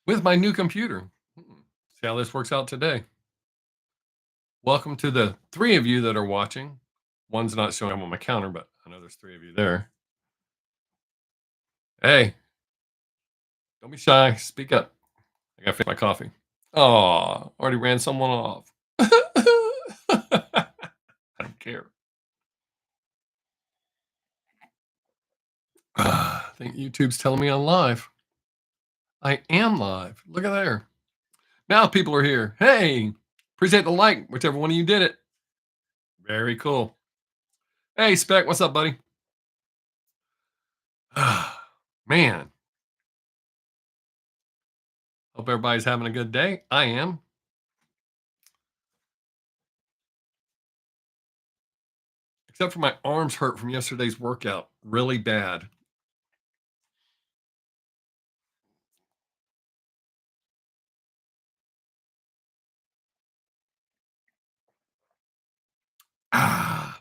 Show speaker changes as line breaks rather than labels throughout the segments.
with my new computer. See how this works out today. Welcome to the three of you that are watching. One's not showing up on my counter, but I know there's three of you there. Hey, don't be shy. Speak up. I got to fix my coffee. Oh, already ran someone off. I don't care. I think YouTube's telling me I'm live. I am live. Look at there. Now people are here. Hey, appreciate the like, whichever one of you did it. Very cool. Hey, Spec, what's up, buddy? Man, hope everybody's having a good day. I am. Except for my arms hurt from yesterday's workout really bad. Ah,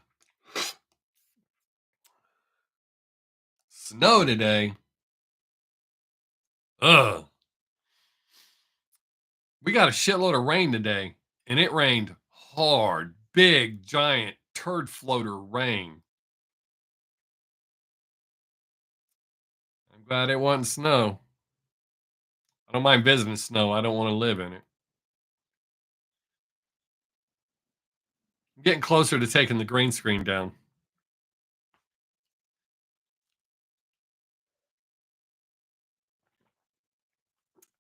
snow today. Ugh. We got a shitload of rain today, and it rained hard, big, giant turd floater rain. I'm glad it wasn't snow. I don't mind visiting snow. I don't want to live in it. I'm getting closer to taking the green screen down.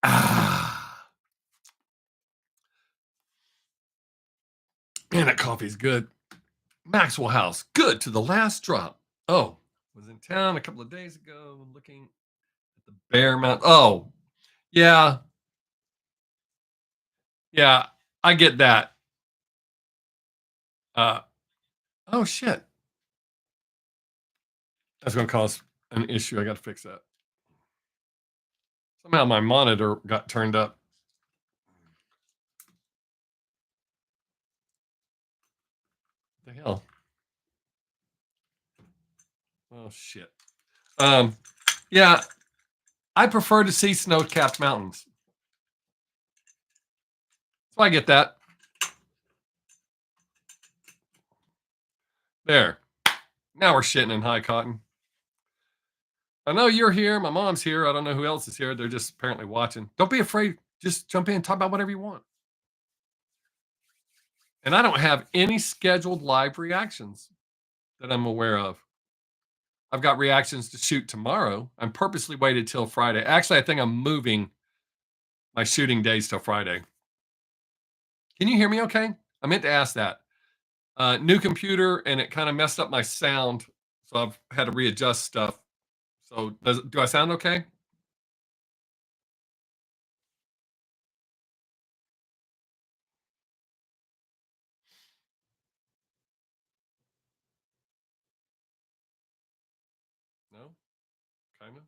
Ah, man, that coffee's good. Maxwell House, good to the last drop. Oh, was in town a couple of days ago looking at the Bear Mountain. Oh, yeah, yeah, I get that. Uh, oh shit, that's going to cause an issue. I got to fix that. Somehow my monitor got turned up. What the hell? Oh shit. Yeah, I prefer to see snow-capped mountains. So I get that. There. Now we're shitting in high cotton. I know you're here. My mom's here. I don't know who else is here. They're just apparently watching. Don't be afraid. Just jump in and talk about whatever you want. And I don't have any scheduled live reactions that I'm aware of. I've got reactions to shoot tomorrow. I'm purposely waited till Friday. Actually, I think I'm moving my shooting days till Friday. Can you hear me okay? I meant to ask that. New computer, and it kind of messed up my sound. So I've had to readjust stuff. So do I sound okay? No? Kind of?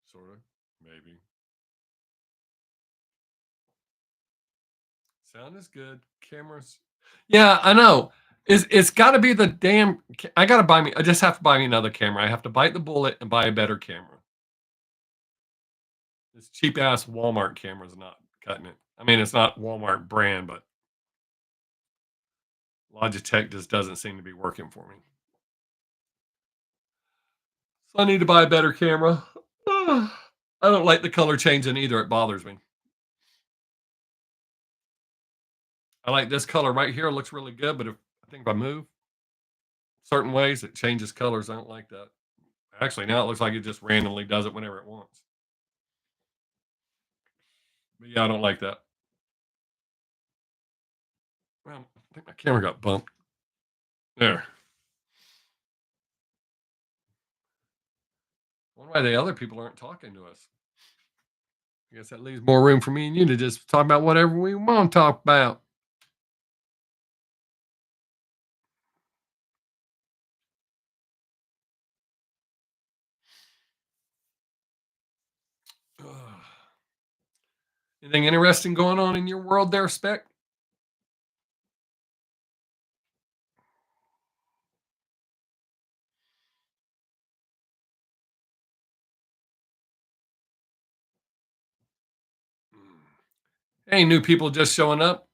Sort of? Maybe. Sound is good. Cameras. Yeah, I know. It's got to be the damn. I got to buy me. I just have to buy me another camera. I have to bite the bullet and buy a better camera. This cheap ass Walmart camera is not cutting it. I mean, it's not Walmart brand, but Logitech just doesn't seem to be working for me. So I need to buy a better camera. I don't like the color changing either. It bothers me. I like this color right here. It looks really good, but if I move certain ways, it changes colors. I don't like that. Actually, now it looks like it just randomly does it whenever it wants. But yeah, I don't like that. Well, I think my camera got bumped. There. I wonder why the other people aren't talking to us. I guess that leaves more room for me and you to just talk about whatever we want to talk about. Ugh. Anything interesting going on in your world there, Spec? Hey, new people just showing up.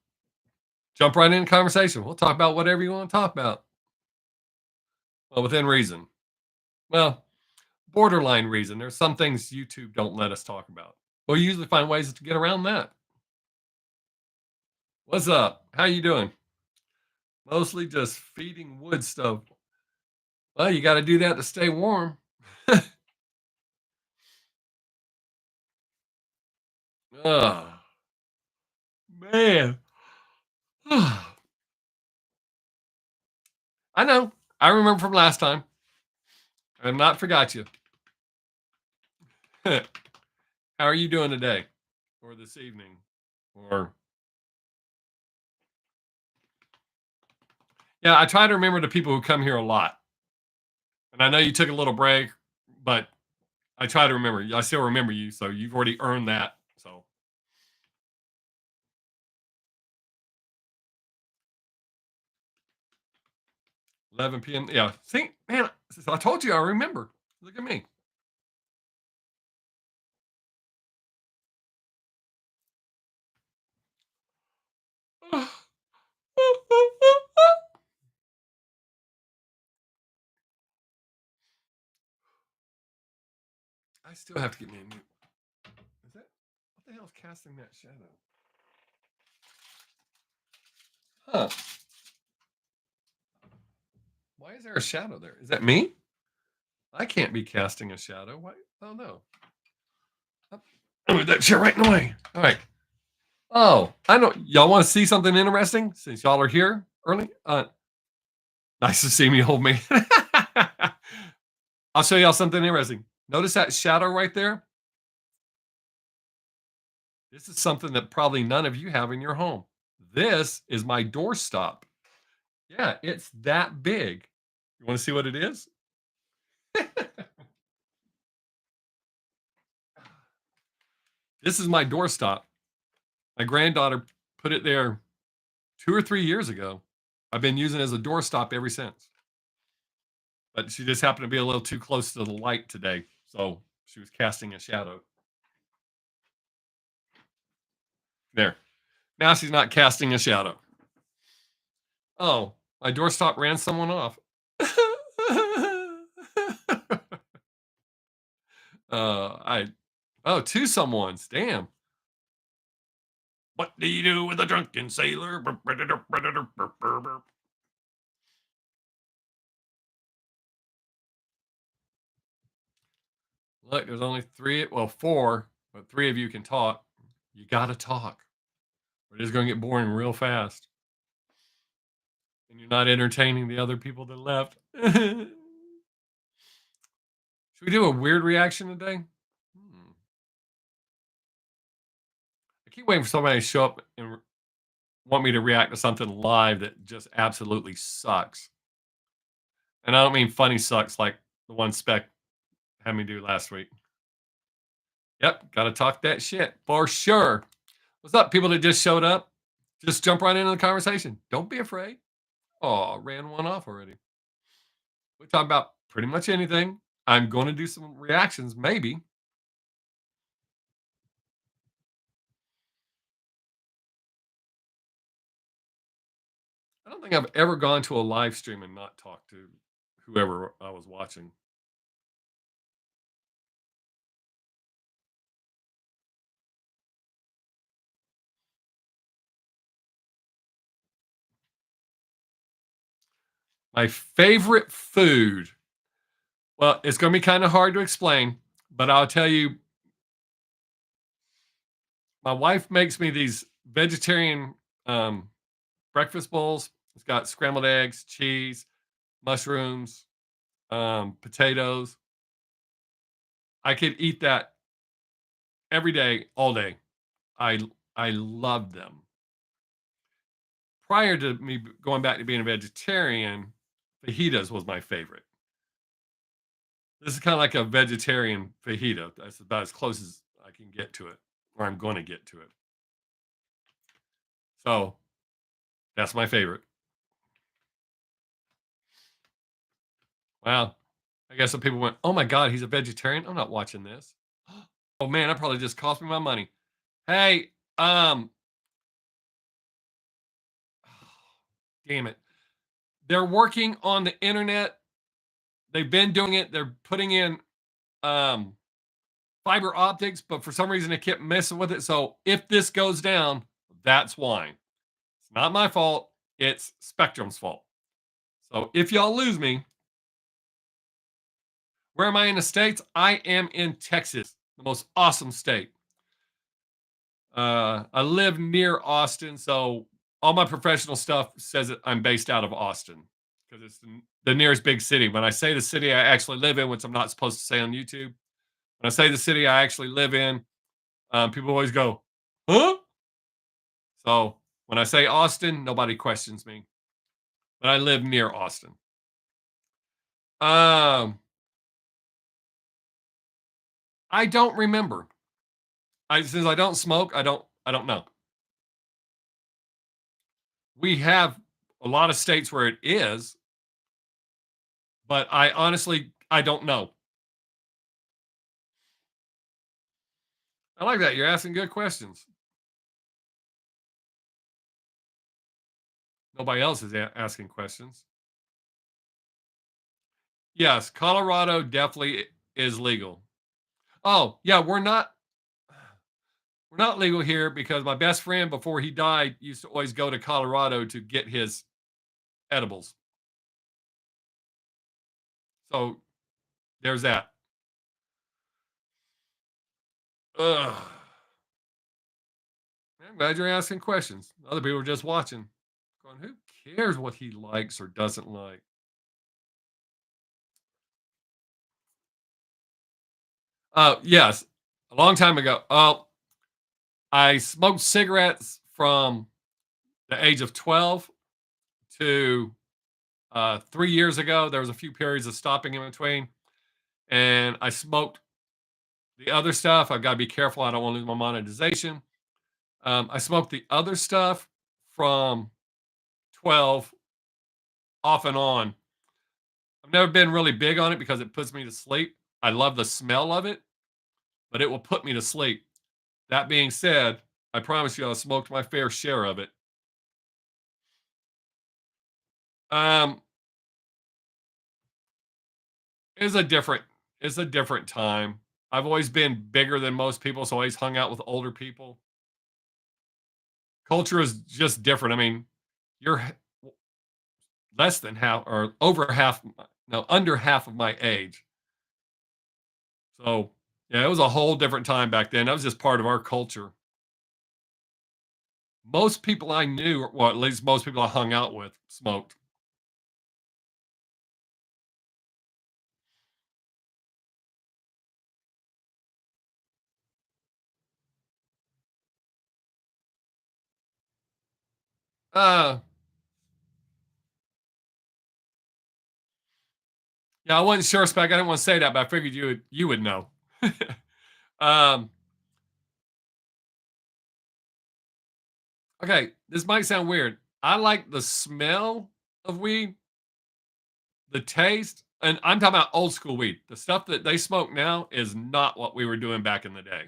Jump right into conversation. We'll talk about whatever you want to talk about. Well, within reason. Well, borderline reason. There's some things YouTube don't let us talk about. We'll usually find ways to get around that. What's up? How you doing? Mostly just feeding wood stuff. Well, you got to do that to stay warm. Oh, man. I know. I remember from last time. I have not forgot you. How are you doing today? Or this evening? Or yeah, I try to remember the people who come here a lot. And I know you took a little break, but I try to remember. I still remember you, so you've already earned that. So 11 p.m. Yeah. See, man, I told you I remember. Look at me. I still have to get me a new. Is that what the hell is casting that shadow? Huh? Why is there a shadow there? Is that me? I can't be casting a shadow. Why? Oh no. Move that shit right in the way. All right. Oh, I know. Y'all want to see something interesting since y'all are here early? Nice to see me, old man. I'll show y'all something interesting. Notice that shadow right there? This is something that probably none of you have in your home. This is my doorstop. Yeah, it's that big. You want to see what it is? This is my doorstop. My granddaughter put it there 2 or 3 years ago. I've been using it as a doorstop ever since. But she just happened to be a little too close to the light today. So she was casting a shadow. There. Now she's not casting a shadow. Oh, my doorstop ran someone off. I oh, two someones. Damn. What do you do with a drunken sailor? Look, there's only three, well, four, but three of you can talk. You got to talk. Or it is going to get boring real fast. And you're not entertaining the other people that left. Should we do a weird reaction today? I keep waiting for somebody to show up and want me to react to something live that just absolutely sucks. And I don't mean funny sucks like the one Spec had me do last week. Yep, got to talk that shit for sure. What's up, people that just showed up? Just jump right into the conversation. Don't be afraid. Oh, ran one off already. We talk about pretty much anything. I'm going to do some reactions, maybe. I don't think I've ever gone to a live stream and not talked to whoever I was watching. My favorite food. Well, it's going to be kind of hard to explain, but I'll tell you, my wife makes me these vegetarian breakfast bowls. It's got scrambled eggs, cheese, mushrooms, potatoes. I could eat that every day, all day. I I love them. Prior to me going back to being a vegetarian, fajitas was my favorite. This is kind of like a vegetarian fajita. That's about as close as I can get to it, or I'm going to get to it. So that's my favorite. Wow. I guess some people went, "Oh my god, he's a vegetarian. I'm not watching this." Oh man, that probably just cost me my money. Hey, damn it. They're working on the internet. They've been doing it. They're putting in um, fiber optics, but for some reason they kept messing with it. So if this goes down, that's why. It's not my fault. It's Spectrum's fault. So if y'all lose me, where am I in the States? I am in Texas, the most awesome state. I live near Austin, so all my professional stuff says that I'm based out of Austin because it's the nearest big city. When I say the city I actually live in, which I'm not supposed to say on YouTube, when I say the city I actually live in, people always go, huh? So when I say Austin, nobody questions me, but I live near Austin. Um, I don't remember. Since I don't smoke, I don't know. We have a lot of states where it is, but I honestly I don't know. I like that. You're asking good questions. Nobody else is asking questions. Yes, Colorado definitely is legal. Oh, yeah, we're not legal here because my best friend before he died used to always go to Colorado to get his edibles. So there's that. Ugh. I'm glad you're asking questions. Other people are just watching. Going, who cares what he likes or doesn't like? Yes, a long time ago. Oh, I smoked cigarettes from the age of 12 to 3 years ago. There was a few periods of stopping in between, and I smoked the other stuff. I've got to be careful. I don't want to lose my monetization. I smoked the other stuff from 12 off and on. I've never been really big on it because it puts me to sleep. I love the smell of it, but it will put me to sleep. That being said, I promise you I smoked my fair share of it. Um, it's a different it's a different time. I've always been bigger than most people, so I always hung out with older people. Culture is just different. I mean, you're less than half or over half, no, under half of my age. So, yeah, it was a whole different time back then. That was just part of our culture. Most people I knew, well, at least most people I hung out with, smoked. Uh, yeah, I wasn't sure, Spec. I didn't want to say that, but I figured you would know. um, okay, this might sound weird. I like the smell of weed, the taste, and I'm talking about old school weed. The stuff that they smoke now is not what we were doing back in the day.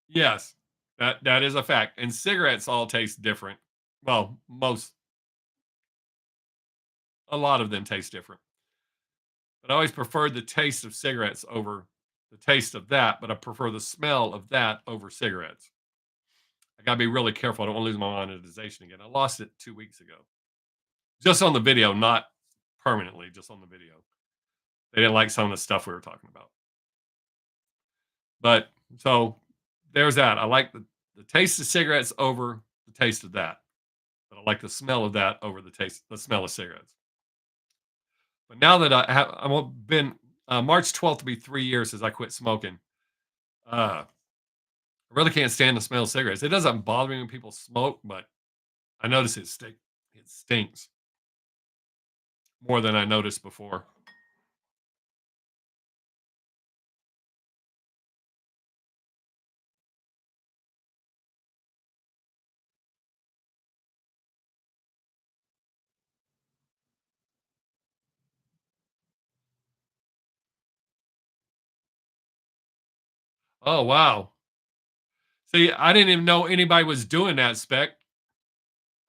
Yes, that is a fact. And cigarettes all taste different. Well, a lot of them taste different. But I always preferred the taste of cigarettes over the taste of that, but I prefer the smell of that over cigarettes. I gotta be really careful. I don't want to lose my monetization again. I lost it 2 weeks ago. Just on the video, not permanently, just on the video. They didn't like some of the stuff we were talking about. But so there's that. I like the taste of cigarettes over the taste of that. But I like the smell of that over the smell of cigarettes. But now that I've been March 12th to be 3 years since I quit smoking. I really can't stand the smell of cigarettes. It doesn't bother me when people smoke, but I notice it stinks more than I noticed before. Oh wow. See, I didn't even know anybody was doing that, Spec.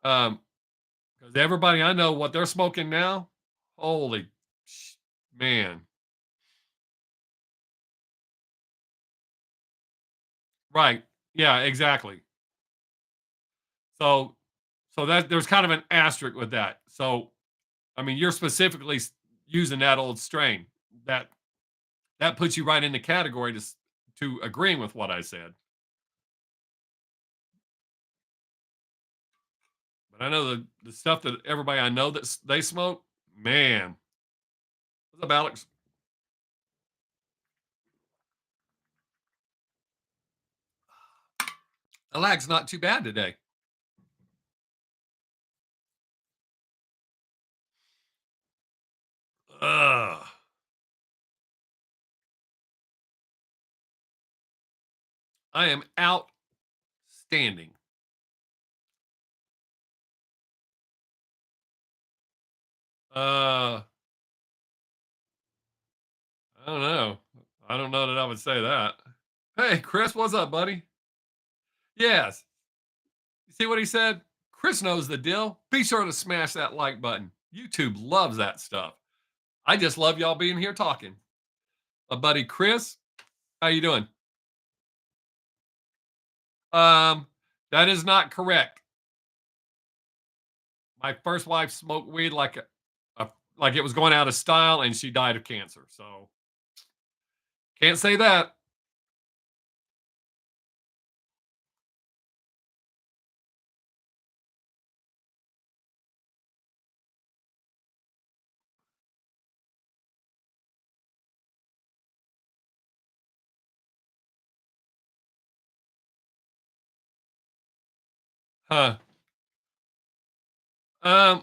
Because everybody I know, what they're smoking now, holy man. Right. Yeah, exactly. So so that there's kind of an asterisk with that. So, I mean, you're specifically using that old strain. That that puts you right in the category to agreeing with what I said. But I know the stuff that everybody I know that they smoke, man. What's up, Alex? The lag's not too bad today. Ugh. I am outstanding. I don't know. I don't know that I would say that. Hey, Chris, what's up, buddy? Yes. You see what he said? Chris knows the deal. Be sure to smash that like button. YouTube loves that stuff. I just love y'all being here talking. My buddy Chris, how you doing? Um, that is not correct. My first wife smoked weed like it was going out of style, and she died of cancer. So can't say that. Huh. Um,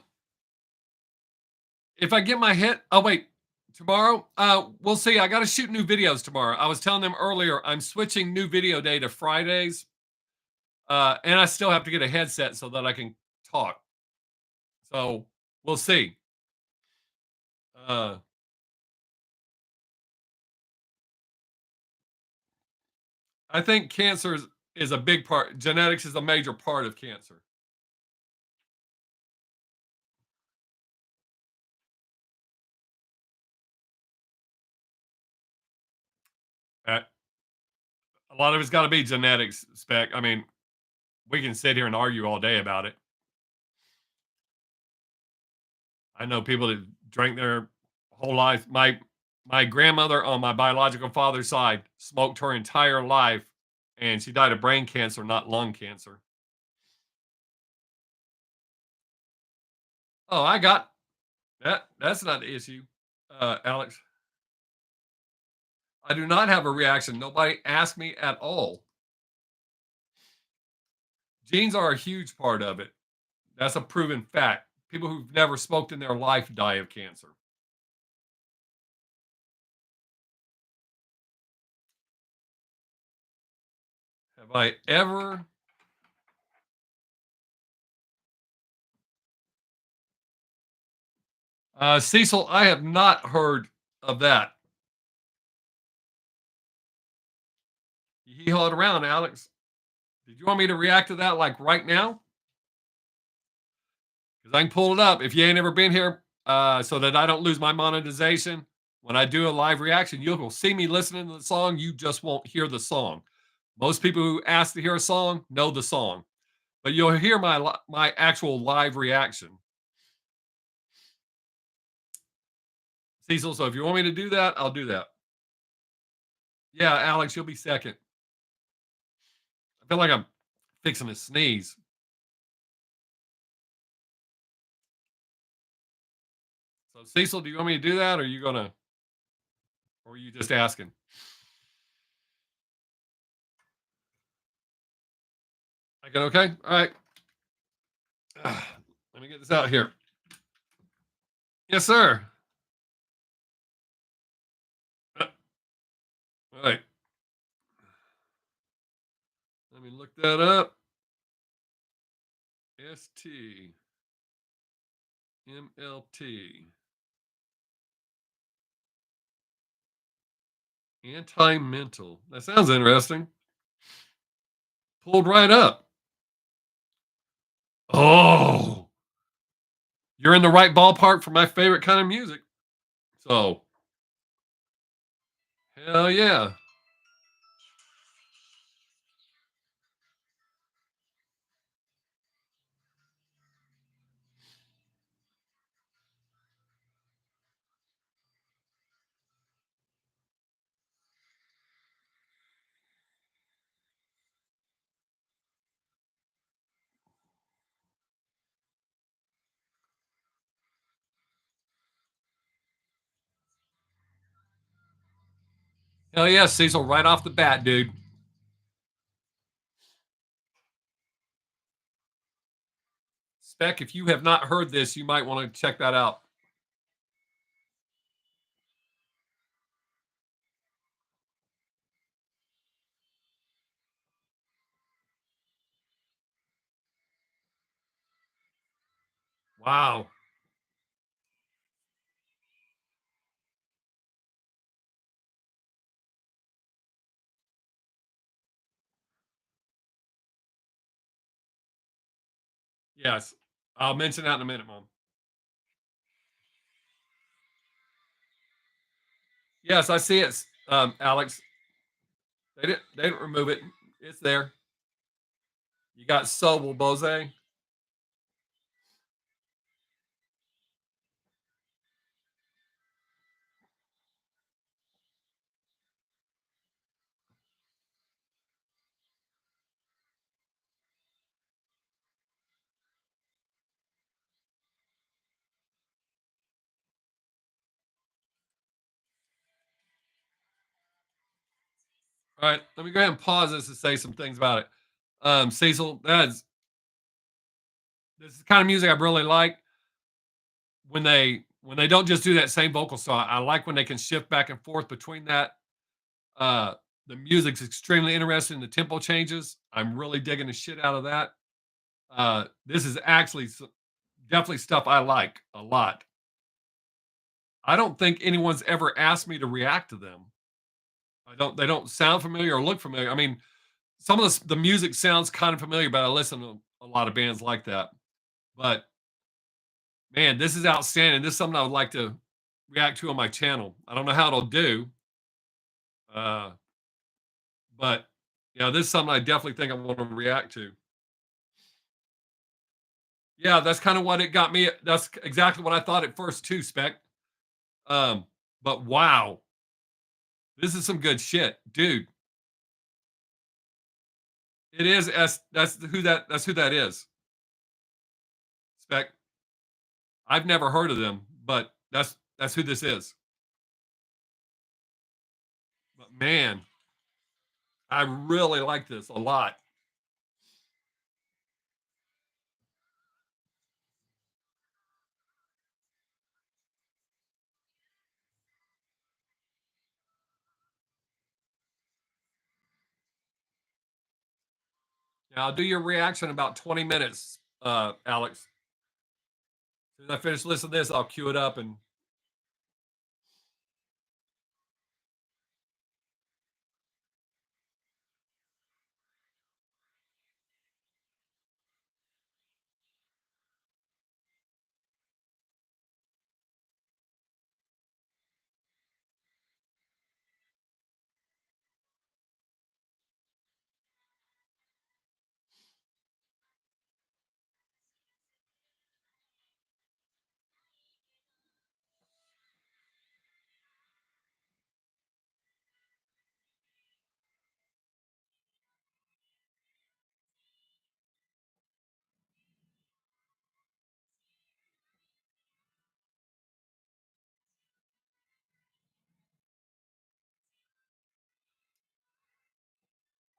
if I get my head, oh wait, tomorrow, we'll see. I got to shoot new videos tomorrow. I was telling them earlier, I'm switching new video day to Fridays, and I still have to get a headset so that I can talk. So we'll see. Uh, I think cancer is a big part. Genetics is a major part of cancer. Uh, a lot of it's got to be genetics, spec. I mean, we can sit here and argue all day about it. I know people that drank their whole life. My grandmother on my biological father's side smoked her entire life, and she died of brain cancer, not lung cancer. Oh, I got that. That's not the issue, Alex. I do not have a reaction. Nobody asked me at all. Genes are a huge part of it. That's a proven fact. People who've never smoked in their life die of cancer. Have I ever? Cecil, I have not heard of that. You hauled around, Alex. Did you want me to react to that like right now? Because I can pull it up. If you ain't ever been here, so that I don't lose my monetization, when I do a live reaction, you'll see me listening to the song. You just won't hear the song. Most people who ask to hear a song know the song, but you'll hear my actual live reaction. Cecil, so if you want me to do that, I'll do that. Yeah, Alex, you'll be second. I feel like I'm fixing to sneeze. So Cecil, do you want me to do that, or are you gonna, or are you just asking? Okay, okay, all right. Let me get this out here. Yes, sir. All right. Let me look that up. STMLT. Anti-mental. That sounds interesting. Pulled right up. Oh, you're in the right ballpark for my favorite kind of music. So, hell yeah. Hell yeah, Cecil, right off the bat, dude. Spec, if you have not heard this, you might want to check that out. Wow. Yes. I'll mention that in a minute, Mom. Yes, I see it, Alex. They didn't remove it. It's there. You got Sobel Bose. All right, let me go ahead and pause this to say some things about it. Cecil, this is the kind of music I really like when they don't just do that same vocal. So I like when they can shift back and forth between that. Uh, the music's extremely interesting. The tempo changes. I'm really digging the shit out of that. This is actually definitely stuff I like a lot. I don't think anyone's ever asked me to react to them. I don't. They don't sound familiar or look familiar. I mean, some of the music sounds kind of familiar, but I listen to a lot of bands like that. But man, this is outstanding. This is something I would like to react to on my channel. I don't know how it'll do, uh, but yeah, this is something I definitely think I want to react to. Yeah, that's kind of what it got me. That's exactly what I thought at first too, Spec. Um, but wow, this is some good shit, dude. It is. That's who that is, Spec. I've never heard of them, but that's who this is. But man, I really like this a lot. Yeah, I'll do your reaction in about 20 minutes, Alex. As soon as I finish listening to this, I'll cue it up and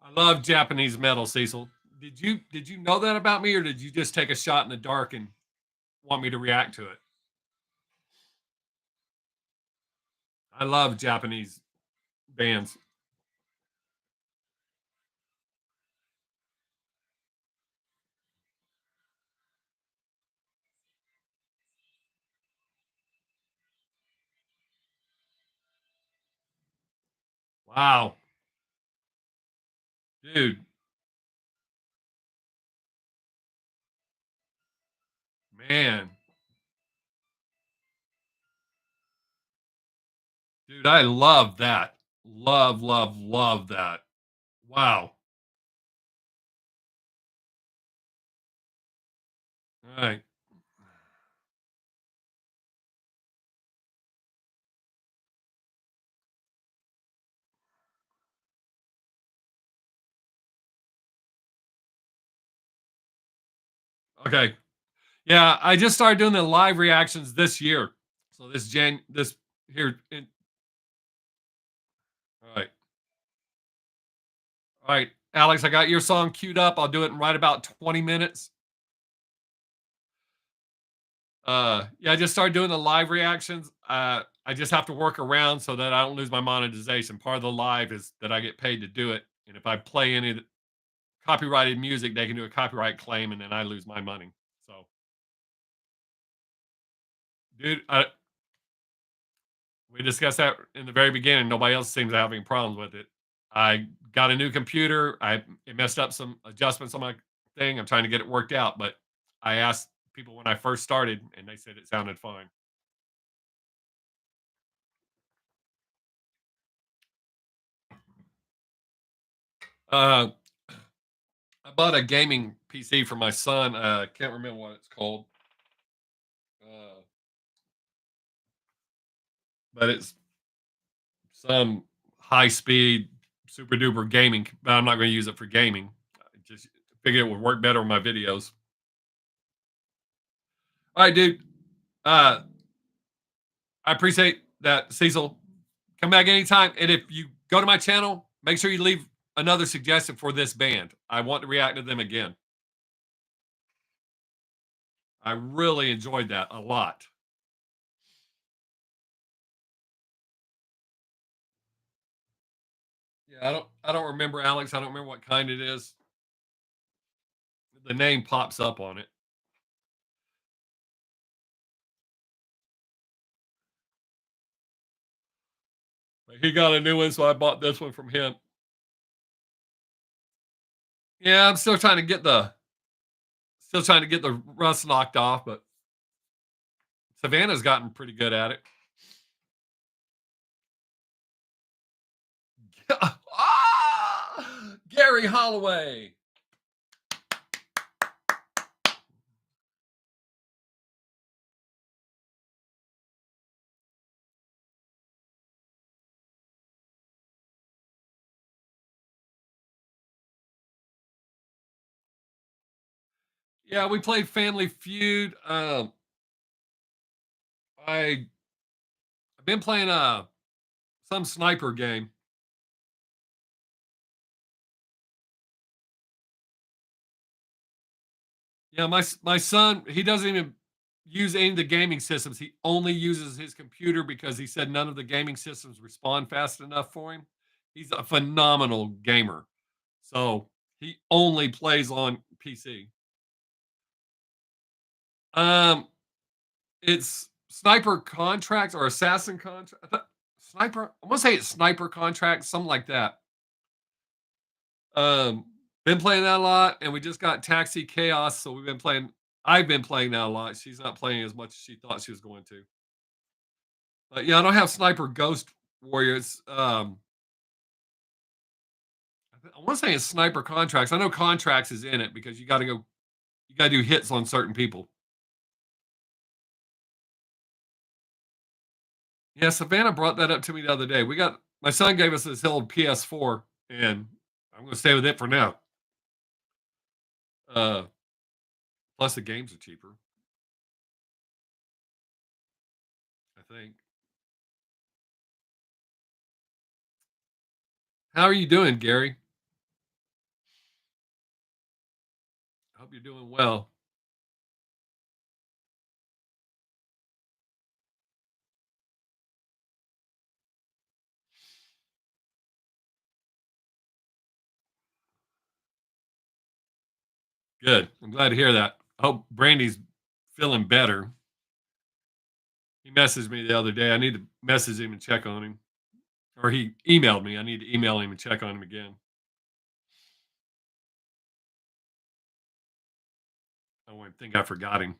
I love Japanese metal, Cecil. Did you know that about me, or did you just take a shot in the dark and want me to react to it? I love Japanese bands. Wow, dude. Man, dude, I love that. Love, love, love that. Wow. All right. Okay. Yeah, I just started doing the live reactions this year. So this here all right. All right. Alex, I got your song queued up. I'll do it in right about 20 minutes. Yeah, I just started doing the live reactions. I just have to work around so that I don't lose my monetization. Part of the live is that I get paid to do it. And if I play any copyrighted music, they can do a copyright claim and then I lose my money. So, dude, we discussed that in the very beginning. Nobody else seems to have any problems with it. I got a new computer. It messed up some adjustments on my thing. I'm trying to get it worked out, but I asked people when I first started, and they said it sounded fine. Uh, I bought a gaming PC for my son. Can't remember what it's called, uh, but it's some high speed, super duper gaming. But I'm not going to use it for gaming. I just figured it would work better with my videos. All right, dude. Uh, I appreciate that, Cecil. Come back anytime. And if you go to my channel, make sure you leave another suggestion for this band. I want to react to them again. I really enjoyed that a lot. Yeah, I don't remember Alex. I don't remember what kind it is. The name pops up on it. But he got a new one, so I bought this one from him. Yeah, I'm still trying to get the rust knocked off, but Savannah's gotten pretty good at it. Ah! Gary Holloway. Yeah, we played Family Feud. I've been playing some sniper game. Yeah, my son, he doesn't even use any of the gaming systems. He only uses his computer because he said none of the gaming systems respond fast enough for him. He's a phenomenal gamer. So he only plays on PC. Um, it's Sniper Contracts or Assassin Contract. Sniper. I want to say it's Sniper Contracts, something like that. Um, been playing that a lot, and we just got Taxi Chaos, so we've been playing. I've been playing that a lot. She's not playing as much as she thought she was going to. But yeah, I don't have Sniper Ghost Warriors. I want to say it's Sniper Contracts. I know Contracts is in it because you got to do hits on certain people. Yeah, Savannah brought that up to me the other day. My son gave us this old PS4, and I'm going to stay with it for now. Uh, Plus the games are cheaper, I think. How are you doing, Gary? I hope you're doing well. Good. I'm glad to hear that. I hope Brandy's feeling better. He messaged me the other day. I need to message him and check on him. Or he emailed me. I need to email him and check on him again. I won't think I forgot him.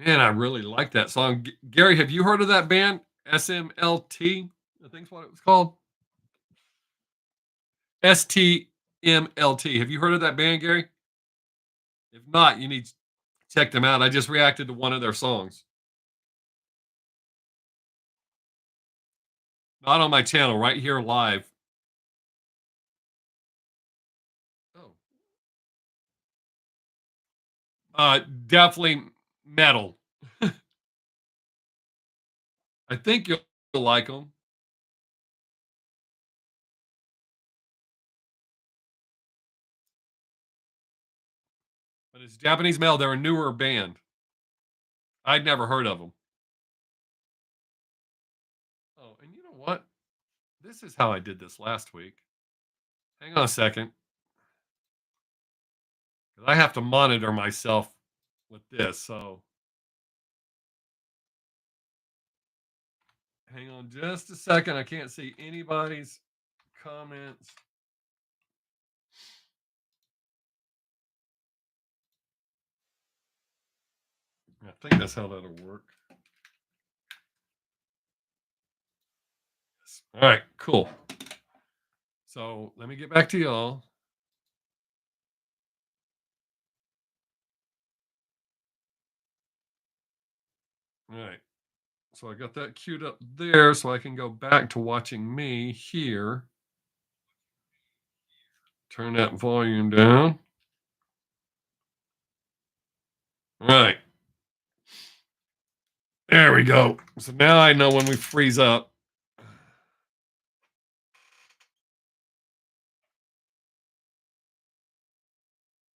Man, I really like that song. Gary, have you heard of that band? SMLT, I think's what it was called. STMLT. Have you heard of that band, Gary? If not, you need to check them out. I just reacted to one of their songs. Not on my channel, right here live. Oh. Definitely metal. I think you'll like them. But it's Japanese metal. They're a newer band. I'd never heard of them. Oh, and you know what? This is how I did this last week. Hang on a second. 'Cause I have to monitor myself with this. So hang on just a second. I can't see anybody's comments. I think that's how that'll work. All right, cool. So let me get back to y'all. All right. So I got that queued up there so I can go back to watching me here. Turn that volume down. All right. There we go. So now I know when we freeze up.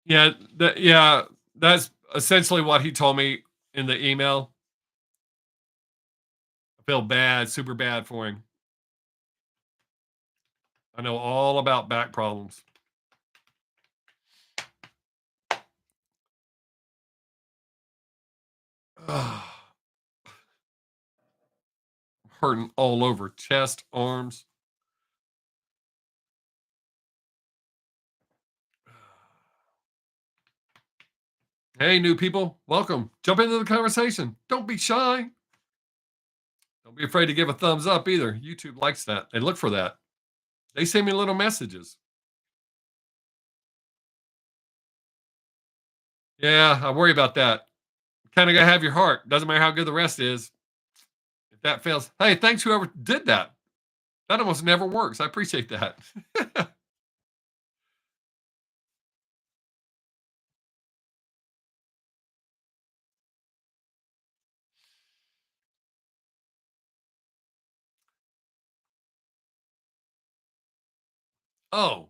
Yeah, that's essentially what he told me in the email. I feel bad, super bad for him. I know all about back problems. Hurting all over chest, arms. Hey, new people, welcome. Jump into the conversation. Don't be shy. Don't be afraid to give a thumbs up either. YouTube likes that. They look for that. They send me little messages. Yeah, I worry about that. Kind of got to have your heart. Doesn't matter how good the rest is. If that fails, hey, thanks whoever did that. That almost never works. I appreciate that. Oh,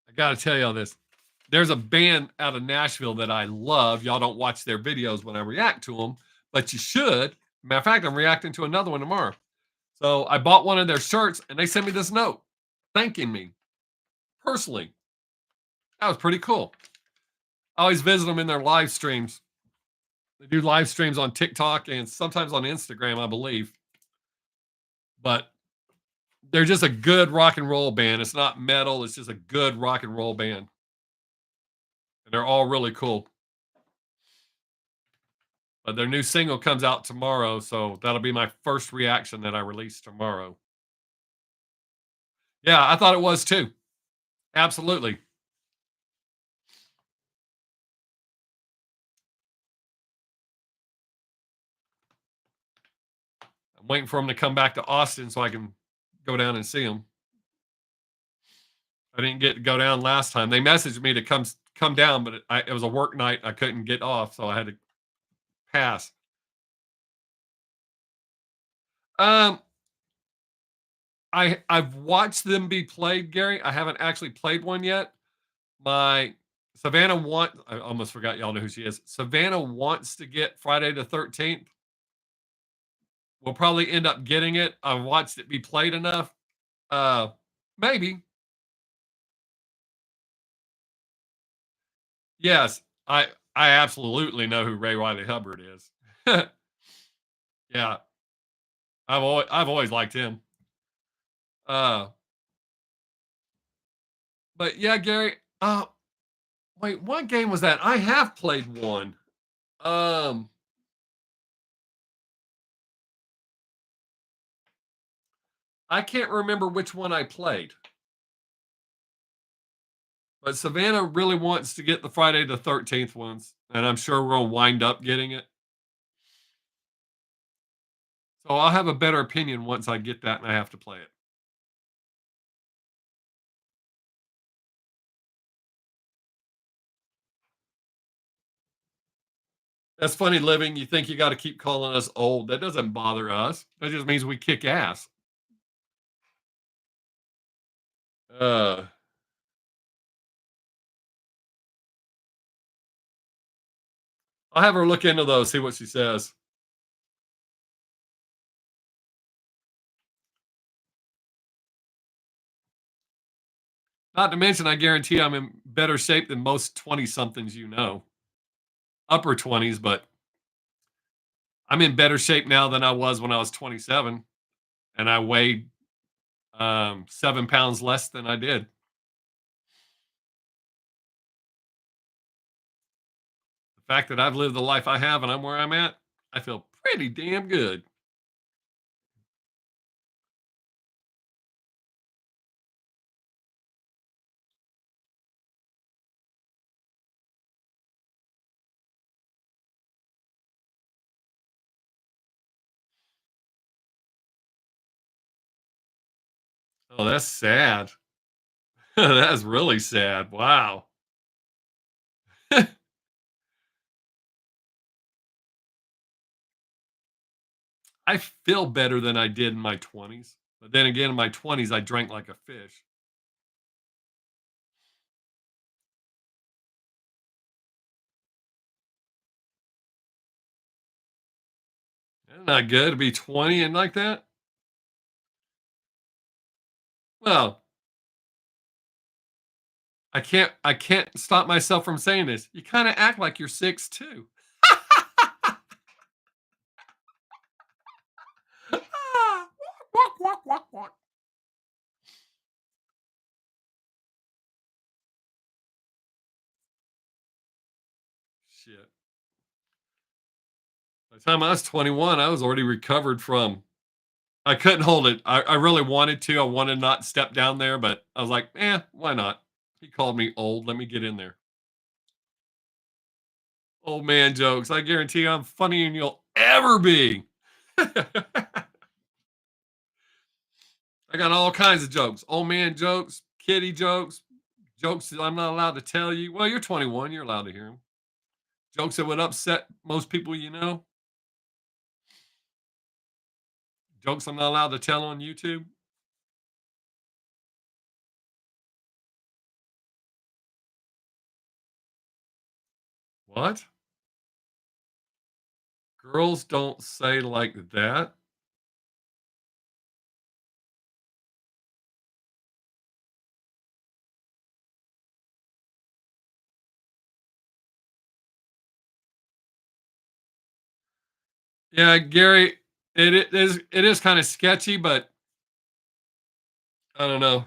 I got to tell y'all this. There's a band out of Nashville that I love. Y'all don't watch their videos when I react to them, but you should. Matter of fact, I'm reacting to another one tomorrow. So I bought one of their shirts and they sent me this note thanking me personally. That was pretty cool. I always visit them in their live streams. They do live streams on TikTok and sometimes on Instagram, I believe. But they're just a good rock and roll band. It's not metal, it's just a good rock and roll band. And they're all really cool. But their new single comes out tomorrow, so that'll be my first reaction that I release tomorrow. Yeah, I thought it was too. Absolutely. I'm waiting for them to come back to Austin so I can go down and see them. I didn't get to go down last time. They messaged me to come down, but it was a work night. I couldn't get off, so I had to pass. Um, I've watched them be played, Gary. I haven't actually played one yet. My Savannah I almost forgot y'all know who she is. Savannah wants to get Friday the 13th. We'll probably end up getting it. I've watched it be played enough. Uh, maybe. Yes, I absolutely know who Ray Riley Hubbard is. Yeah, I've always liked him. Uh, but yeah, Gary. Wait, what game was that? I have played one. Um, I can't remember which one I played, but Savannah really wants to get the Friday the 13th ones, and I'm sure we'll wind up getting it. So I'll have a better opinion once I get that and I have to play it. That's funny, living. You think you got to keep calling us old. That doesn't bother us. That just means we kick ass. Uh, I'll have her look into those, see what she says. Not to mention, I guarantee I'm in better shape than most 20 somethings you know. Upper 20s, but I'm in better shape now than I was when I was 27, and I weighed 7 pounds less than I did. The fact that I've lived the life I have and I'm where I'm at, I feel pretty damn good. Oh, that's sad. That's really sad. Wow. I feel better than I did in my 20s. But then again, in my 20s, I drank like a fish. That's not good to be 20 and like that. Well, I can't stop myself from saying this. You kind of act like you're six too. Walk, walk, walk, walk. Shit. By the time I was 21, I was already recovered from. I couldn't hold it. I really wanted to. I wanted not to step down there, but I was like, why not? He called me old. Let me get in there. Old man jokes. I guarantee I'm funnier than you'll ever be. I got all kinds of jokes. Old man jokes, kitty jokes, jokes that I'm not allowed to tell you. Well, you're 21. You're allowed to hear them. Jokes that would upset most people you know. Jokes I'm not allowed to tell on YouTube. What? Girls don't say like that. Yeah, Gary, it is kind of sketchy, but I don't know.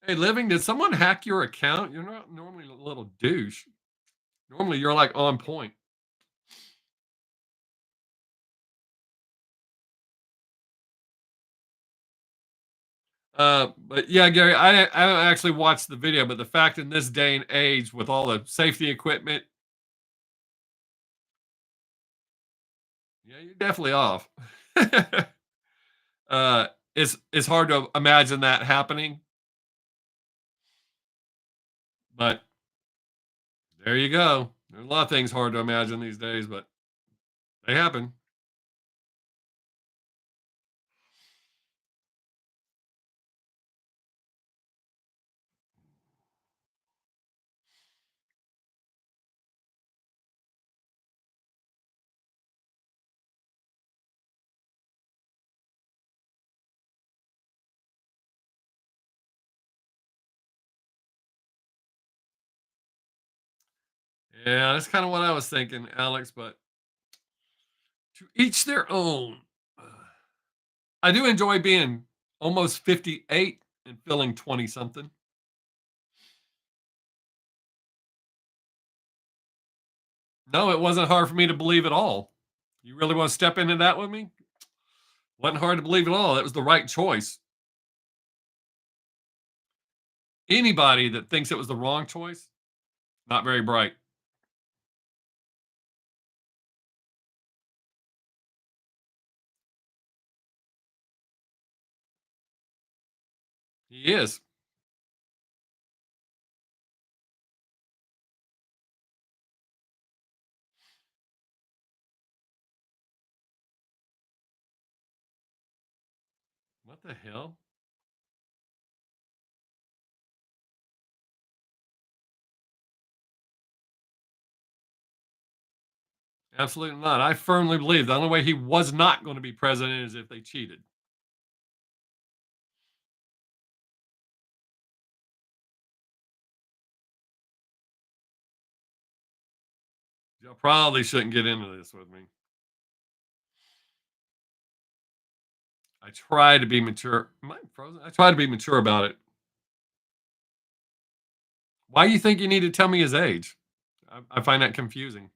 Hey, living, did someone hack your account? You're not normally a little douche. Normally, you're like on point. But yeah, Gary, I actually watched the video, but the fact in this day and age with all the safety equipment, yeah, you're definitely off. uh, it's hard to imagine that happening, but there you go. There's a lot of things hard to imagine these days, but they happen. Yeah, that's kind of what I was thinking, Alex. But to each their own. I do enjoy being almost 58 and feeling 20 something. No, it wasn't hard for me to believe at all. You really want to step into that with me? Wasn't hard to believe at all. That was the right choice. Anybody that thinks it was the wrong choice, not very bright. He is. What the hell? Absolutely not. I firmly believe the only way he was not going to be president is if they cheated. You probably shouldn't get into this with me. I try to be mature. Am I frozen? I try to be mature about it. Why do you think you need to tell me his age? I find that confusing.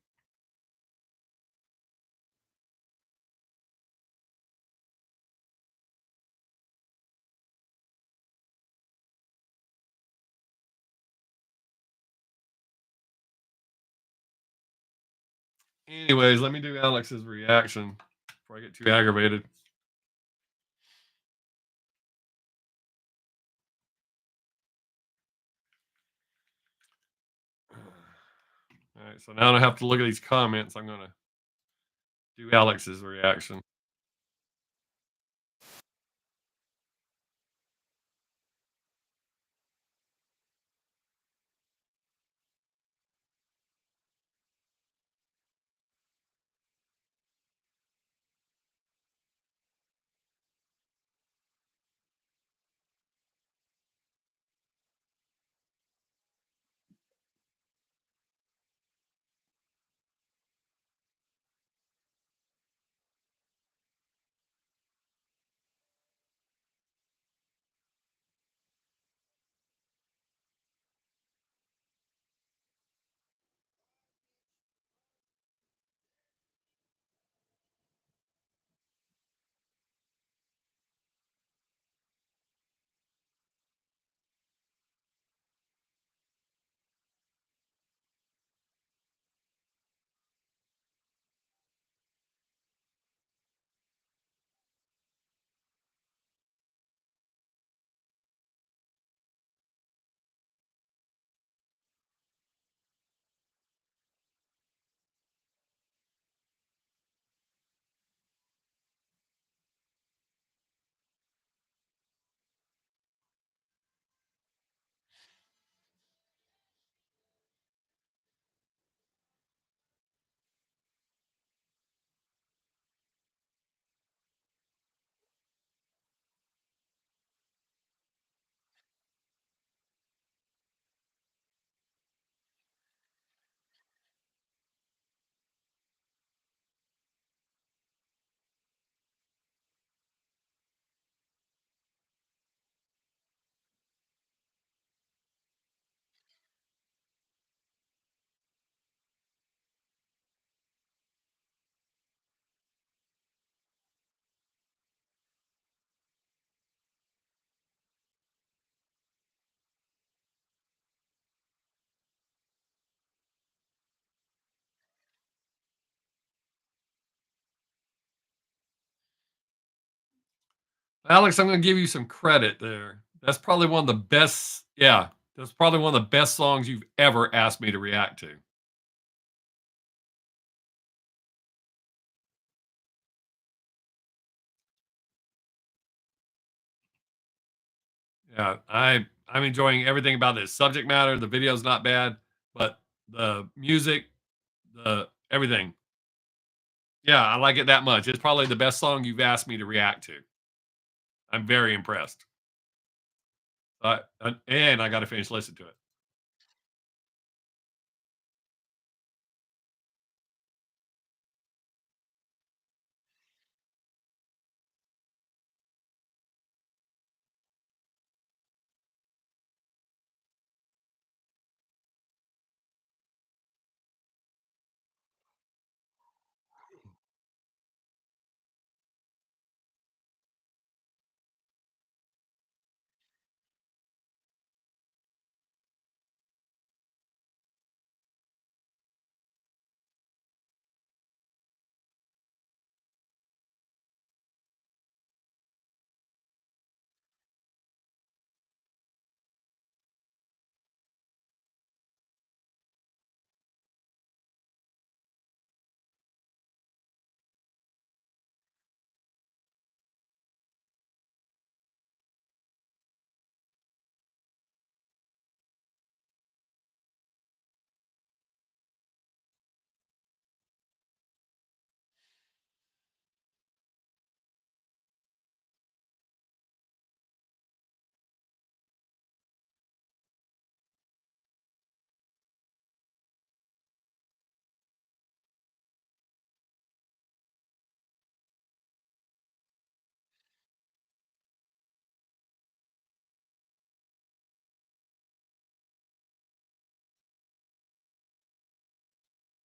Anyways, let me do Alex's reaction before I get too aggravated. All right, so now I don't have to look at these comments. I'm gonna do Alex's reaction. Alex, I'm gonna give you some credit there. That's probably one of the best. Yeah, that's probably one of the best songs you've ever asked me to react to. Yeah, I'm enjoying everything about this subject matter. The video's not bad, but the music, the everything. Yeah, I like it that much. It's probably the best song you've asked me to react to. I'm very impressed. And I got to finish listening to it.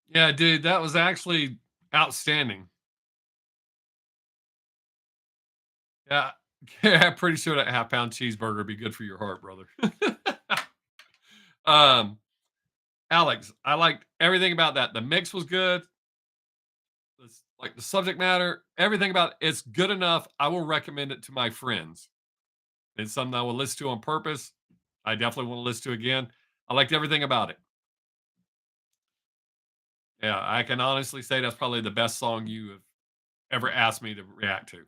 Yeah, dude, that was actually outstanding. Yeah. Yeah, I'm pretty sure that half-pound cheeseburger would be good for your heart, brother. um, Alex, I liked everything about that. The mix was good. Like the subject matter, everything about it's good enough. I will recommend it to my friends. It's something I will listen to on purpose. I definitely want to listen to again. I liked everything about it. Yeah, I can honestly say that's probably the best song you have ever asked me to react to.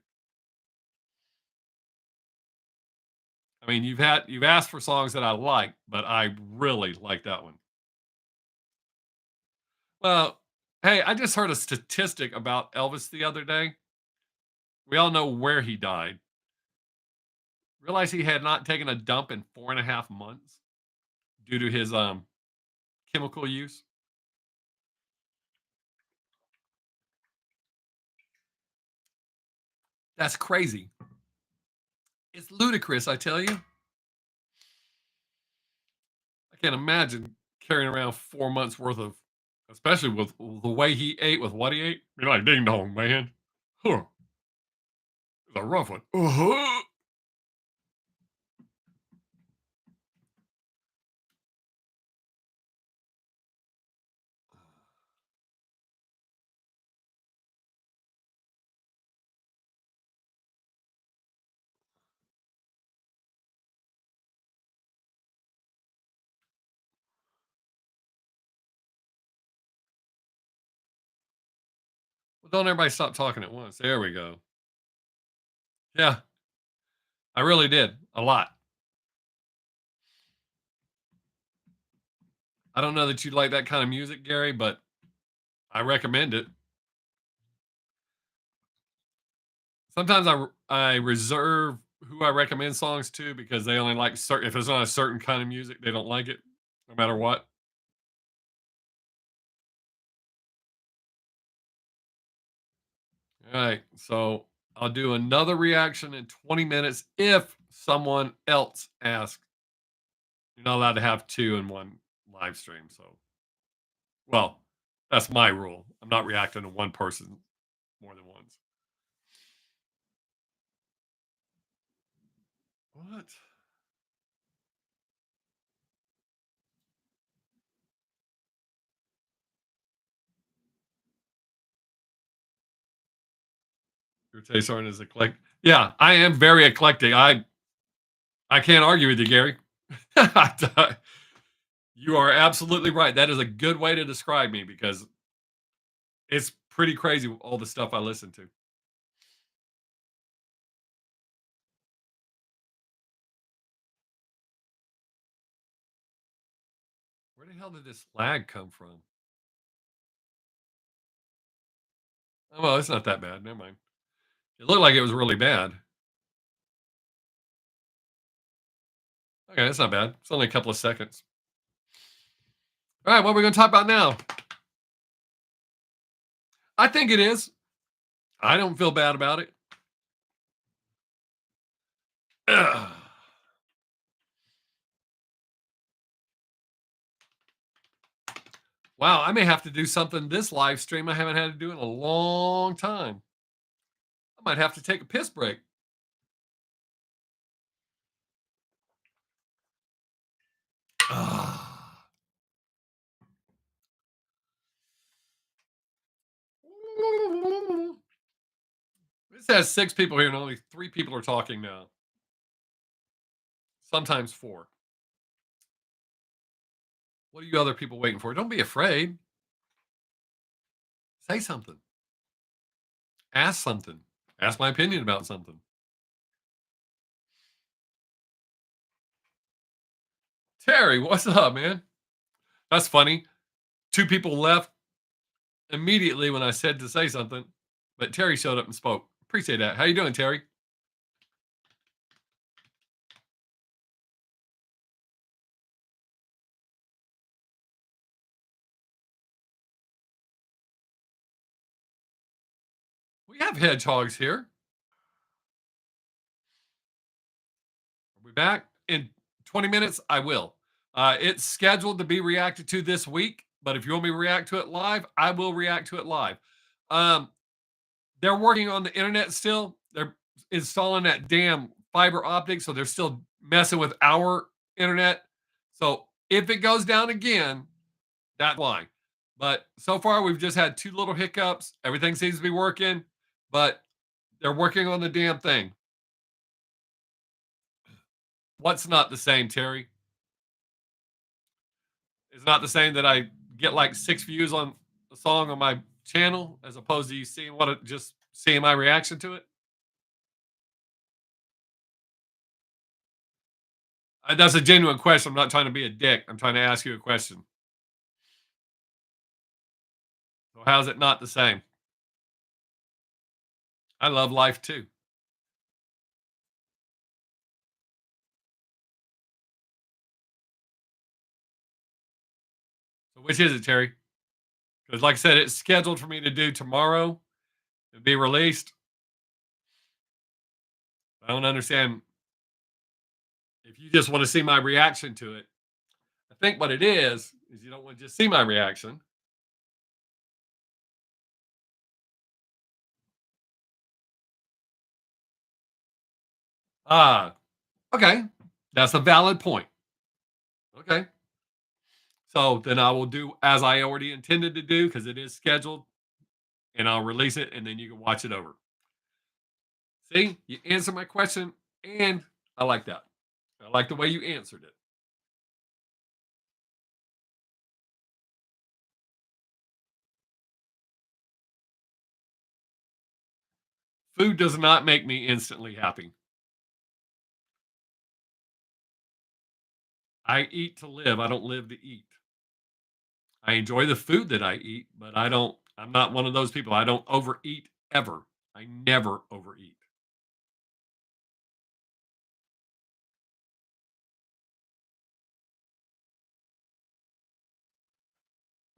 I mean, you've asked for songs that I like, but I really like that one. Well, hey, I just heard a statistic about Elvis the other day. We all know where he died. Realize he had not taken a dump in 4.5 months due to his chemical use. That's crazy. It's ludicrous, I tell you. I can't imagine carrying around 4 months worth of, especially with the way he ate, with what he ate. You're like, ding dong, man. Huh. It's a rough one. Uh-huh. Well, don't everybody stop talking at once. There we go. Yeah, I really did. A lot. I don't know that you like that kind of music, Gary, but I recommend it. Sometimes I reserve who I recommend songs to because they only like certain. If it's not a certain kind of music, they don't like it, no matter what. All right, so I'll do another reaction in 20 minutes if someone else asks. You're not allowed to have two in one live stream. So, well, that's my rule. I'm not reacting to one person more than once. What? Your tastes aren't as eclectic. Yeah, I am very eclectic. I can't argue with you, Gary. You are absolutely right. That is a good way to describe me because it's pretty crazy all the stuff I listen to. Where the hell did this lag come from? Oh, well, it's not that bad. Never mind. It looked like it was really bad. Okay, that's not bad. It's only a couple of seconds. All right, what are we going to talk about now? I think it is. I don't feel bad about it. Ugh. Wow, I may have to do something this live stream I haven't had to do in a long time. I might have to take a piss break. Ugh. This has 6 people here and only 3 people are talking now. Sometimes 4. What are you other people waiting for? Don't be afraid. Say something. Ask something. Ask my opinion about something. Terry, what's up, man? That's funny. 2 people left immediately when I said to say something, but Terry showed up and spoke. Appreciate that. How you doing, Terry? We have hedgehogs here. Are we back in 20 minutes? I will. It's scheduled to be reacted to this week. But if you want me to react to it live, I will react to it live. Um, they're working on the internet still. They're installing that damn fiber optic, so they're still messing with our internet. So if it goes down again, that's why. But so far, we've just had two little hiccups. Everything seems to be working, but they're working on the damn thing. What's not the same, Terry? It's not the same that I get like 6 views on a song on my channel as opposed to you seeing just seeing my reaction to it. That's a genuine question. I'm not trying to be a dick. I'm trying to ask you a question. So how's it not the same? I love life too. So which is it, Terry? Because like I said, it's scheduled for me to do tomorrow and be released. I don't understand if you just want to see my reaction to it. I think what it is you don't want to just see my reaction. Ah, okay. That's a valid point. Okay. So then I will do as I already intended to do because it is scheduled and I'll release it and then you can watch it over. See, you answered my question and I like that. I like the way you answered it. Food does not make me instantly happy. I eat to live. I don't live to eat. I enjoy the food that I eat, but I'm not one of those people. I don't overeat ever. I never overeat.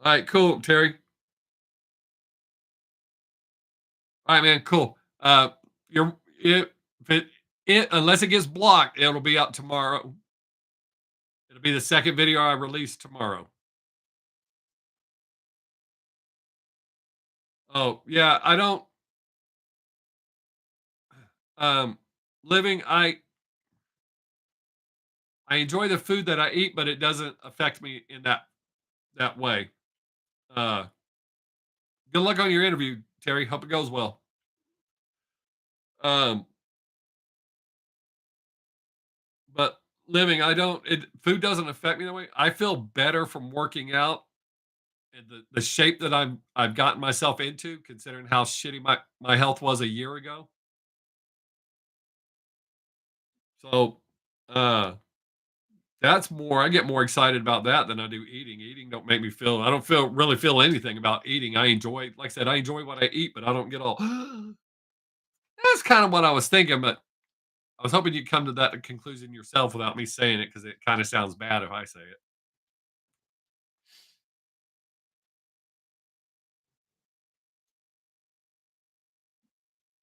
All right, cool, Terry. All right, man, cool. You're if it unless it gets blocked, it'll be out tomorrow. It'll be the second video I release tomorrow. Oh yeah, I don't um living. I enjoy the food that I eat, but it doesn't affect me in that way. Uh, good luck on your interview, Terry. Hope it goes well. Um, but living, I don't. Food doesn't affect me that way. I feel better from working out and the shape that I've gotten myself into, considering how shitty my health was a year ago. So, uh, that's more. I get more excited about that than I do eating. Eating don't make me feel. I don't really feel anything about eating. I enjoy, like I said, I enjoy what I eat, but I don't get all. That's kind of what I was thinking, but I was hoping you'd come to that conclusion yourself without me saying it because it kind of sounds bad if I say it.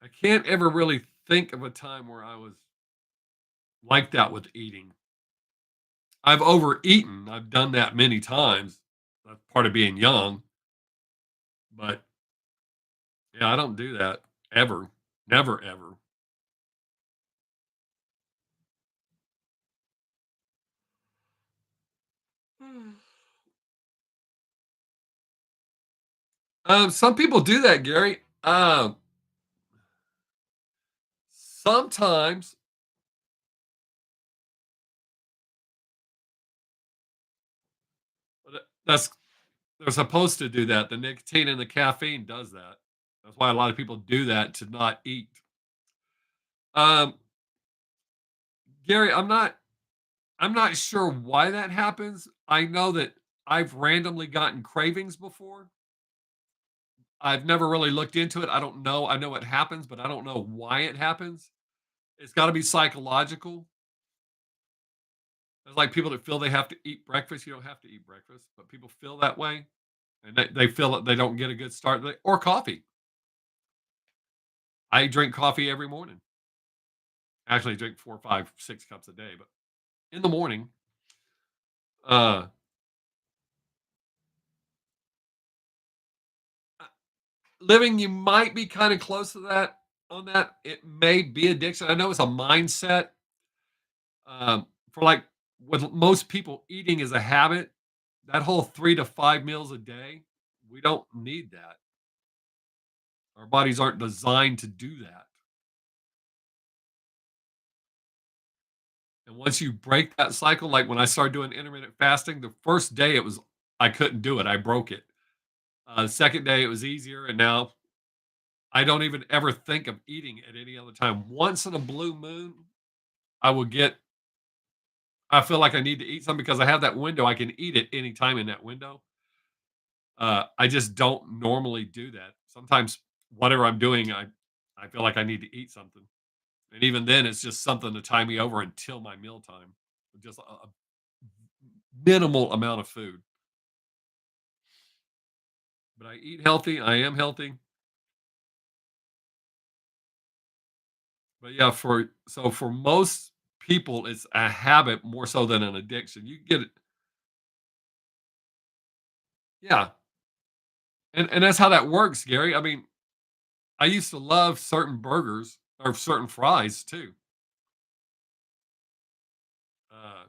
I can't ever really think of a time where I was like that with eating. I've overeaten. I've done that many times. That's part of being young. But yeah, I don't do that ever. Never ever. Some people do that, Gary. Sometimes that's they're supposed to do that. The nicotine and the caffeine does that. That's why a lot of people do that to not eat. Um, Gary, I'm not sure why that happens. I know that I've randomly gotten cravings before. I've never really looked into it. I don't know. I know it happens, but I don't know why it happens. It's got to be psychological. It's like people that feel they have to eat breakfast. You don't have to eat breakfast, but people feel that way, and they feel that they don't get a good start. Or coffee. I drink coffee every morning. Actually, I drink 4, 5, 6 cups a day, but in the morning, uh, living, you might be kind of close to that on that. It may be addiction. I know it's a mindset. For like with most people, eating is a habit. That whole 3 to 5 meals a day, we don't need that. Our bodies aren't designed to do that. And once you break that cycle, like when I started doing intermittent fasting, the first day it was I couldn't do it. I broke it. The second day it was easier, and now I don't even ever think of eating at any other time. Once in a blue moon, I will get. I feel like I need to eat something because I have that window. I can eat at any time in that window. I just don't normally do that. Sometimes whatever I'm doing, I feel like I need to eat something, and even then, it's just something to tie me over until my mealtime. Just a minimal amount of food, but I eat healthy. I am healthy. But yeah, for most people, it's a habit more so than an addiction. You get it, yeah, and that's how that works, Gary. I mean, I used to love certain burgers or certain fries too. Uh,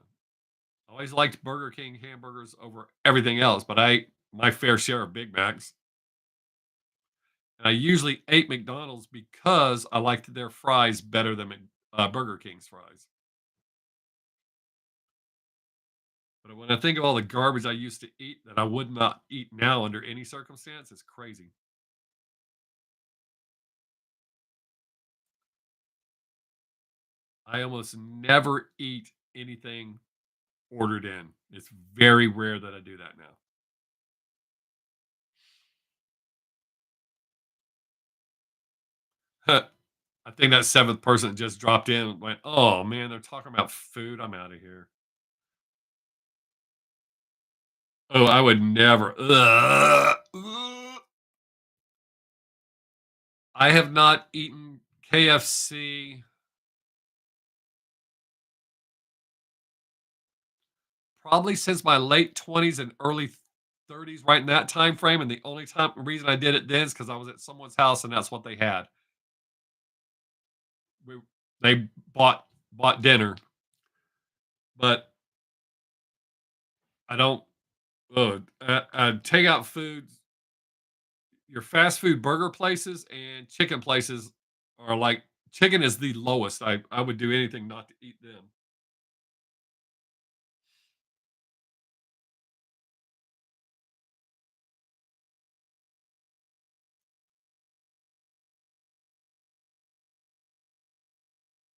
I always liked Burger King hamburgers over everything else, but I ate my fair share of Big Macs. And I usually ate McDonald's because I liked their fries better than Burger King's fries. But when I think of all the garbage I used to eat that I would not eat now under any circumstance, it's crazy. I almost never eat anything ordered in. It's very rare that I do that now. I think that seventh person just dropped in and went, "Oh man, they're talking about food. I'm out of here." Oh, I would never. Ugh, ugh. I have not eaten KFC probably since my late 20s and early 30s, right in that time frame. And the only time reason I did it then is because I was at someone's house and that's what they had. We, they bought dinner, but I don't. Takeout foods, your fast food burger places and chicken places are like chicken is the lowest. I would do anything not to eat them.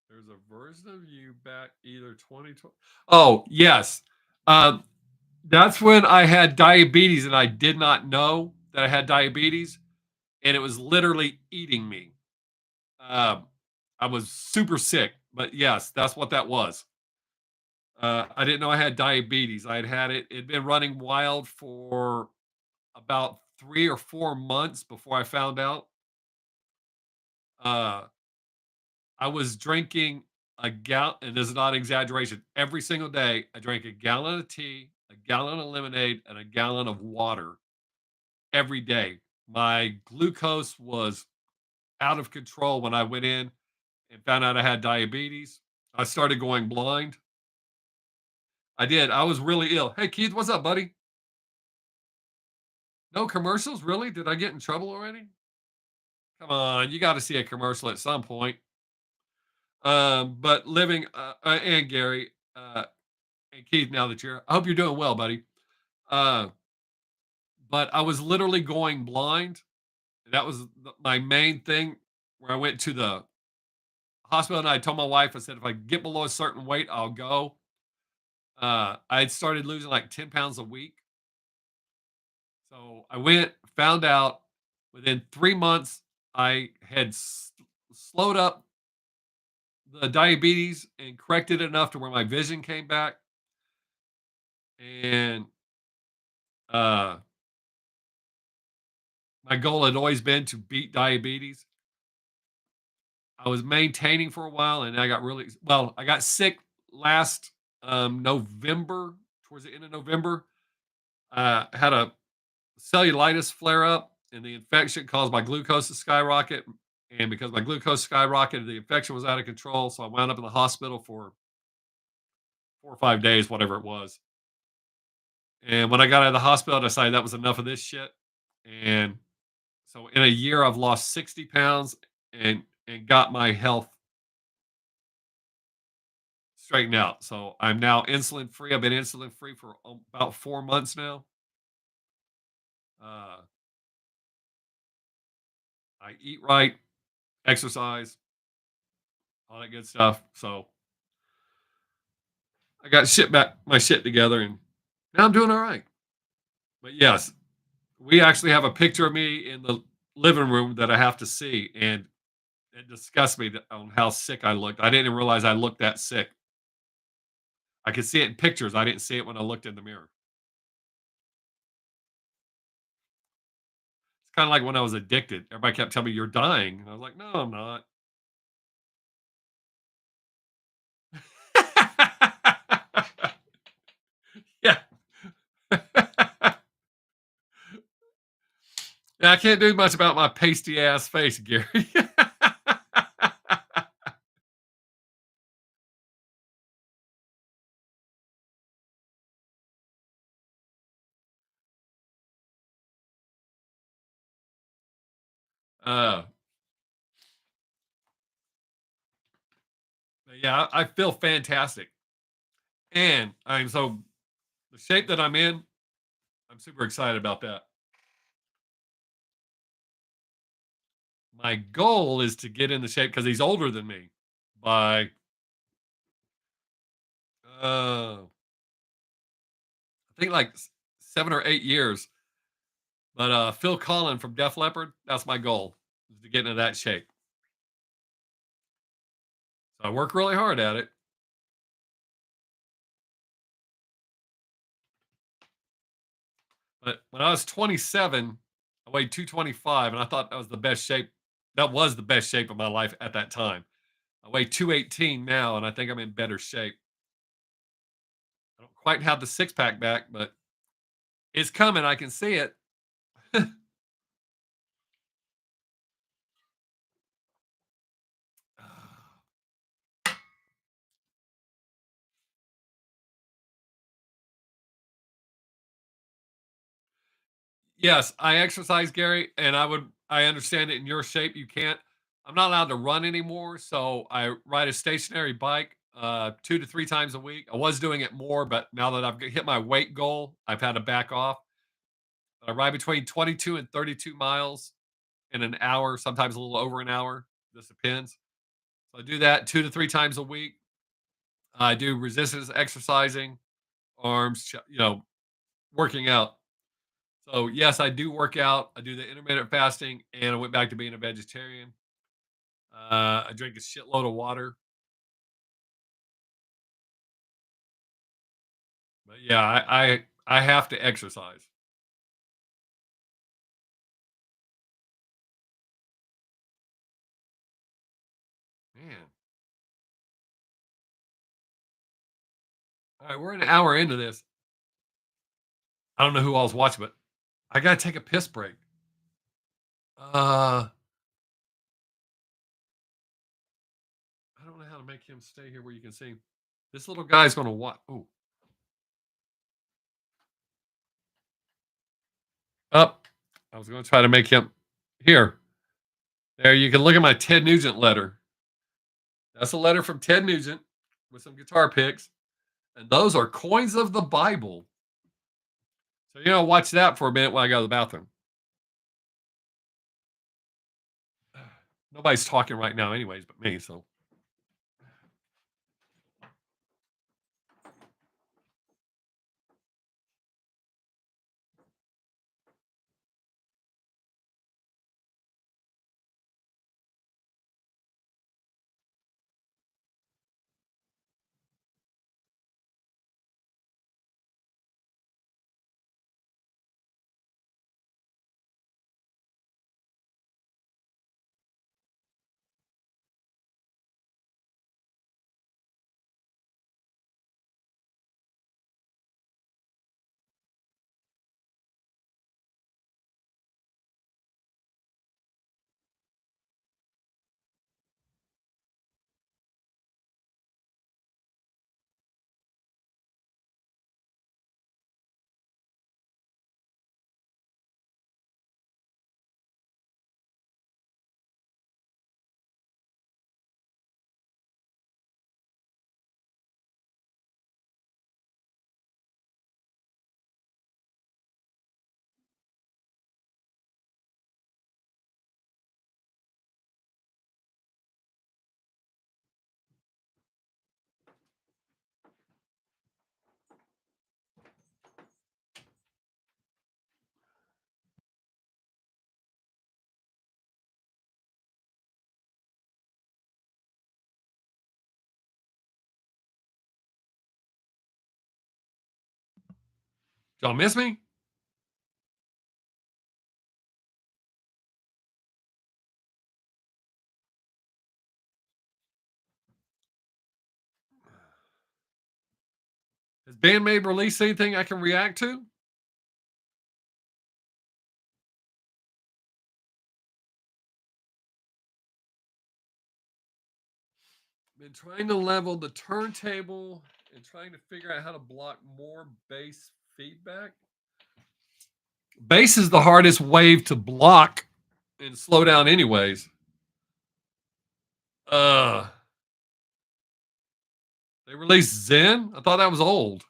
There's a version of you back either 2020. Oh, yes. Um, that's when I had diabetes and I did not know that I had diabetes and it was literally eating me. Um, I was super sick, but yes, that's what that was. I didn't know I had diabetes. I had it. It'd been running wild for about 3 or 4 months before I found out. Uh, I was drinking a gallon, and this is not exaggeration. Every single day, I drank a gallon of tea, a gallon of lemonade, and a gallon of water every day. My glucose was out of control when I went in and found out I had diabetes. I started going blind. I did. I was really ill. Hey, Keith, what's up, buddy? No commercials? Really? Did I get in trouble already? Come on, you got to see a commercial at some point. But living and Gary and Keith, now that you're, I hope you're doing well, buddy. Uh, but I was literally going blind. That was my main thing. Where I went to the hospital and I told my wife, I said, if I get below a certain weight, I'll go. I had started losing like 10 pounds a week. So I went, found out within 3 months, I had slowed up the diabetes and corrected it enough to where my vision came back. And uh, my goal had always been to beat diabetes. I was maintaining for a while and I got really well, I got sick last November, towards the end of November. Had a cellulitis flare up and the infection caused my glucose to skyrocket. And because my glucose skyrocketed, the infection was out of control. So I wound up in the hospital for 4 or 5 days, whatever it was. And when I got out of the hospital, I decided that was enough of this shit. And so in a year, I've lost 60 pounds and got my health straightened out. So I'm now insulin free. I've been insulin free for about 4 months now. Uh, I eat right, exercise, all that good stuff. So I got my shit together, and now I'm doing all right. But yes, we actually have a picture of me in the living room that I have to see, and it disgusts me on how sick I looked. I didn't even realize I looked that sick. I could see it in pictures. I didn't see it when I looked in the mirror. It's kind of like when I was addicted. Everybody kept telling me you're dying, and I was like, no, I'm not. Yeah. Yeah, I can't do much about my pasty ass face, Gary. uh, yeah, I feel fantastic, and I'm so the shape that I'm in. I'm super excited about that. My goal is to get in the shape because he's older than me by I think like 7 or 8 years. But Phil Collin from Def Leppard, that's my goal is to get into that shape. So I work really hard at it. But when I was 27, I weighed 225, and I thought that was the best shape. That was the best shape of my life at that time. I weigh 218 now, and I think I'm in better shape. I don't quite have the six pack back, but it's coming. I can see it. Yes, I exercise, Gary, and I understand it in your shape. You can't. I'm not allowed to run anymore, so I ride a stationary bike 2 to 3 times a week. I was doing it more, but now that I've hit my weight goal, I've had to back off. I ride between 22 and 32 miles in an hour, sometimes a little over an hour. Just depends. So I do that 2 to 3 times a week. I do resistance exercising, arms, working out. So yes, I do work out. I do the intermittent fasting, and I went back to being a vegetarian. I drink a shitload of water. But yeah, I have to exercise. Man, all right, we're an hour into this. I don't know who all's watching, but I gotta take a piss break. I don't know how to make him stay here where you can see him. This little guy's gonna watch. Oh, up. I was gonna try to make him here. There, you can look at my Ted Nugent letter. That's a letter from Ted Nugent with some guitar picks, and those are coins of the Bible. So watch that for a minute while I go to the bathroom. Nobody's talking right now, anyways, but me. So Y'all miss me? Has Bandmate released anything I can react to? Been trying to level the turntable and trying to figure out how to block more bass feedback. Bass is the hardest wave to block and slow down, anyways. Uh, they released Zen. I thought that was old.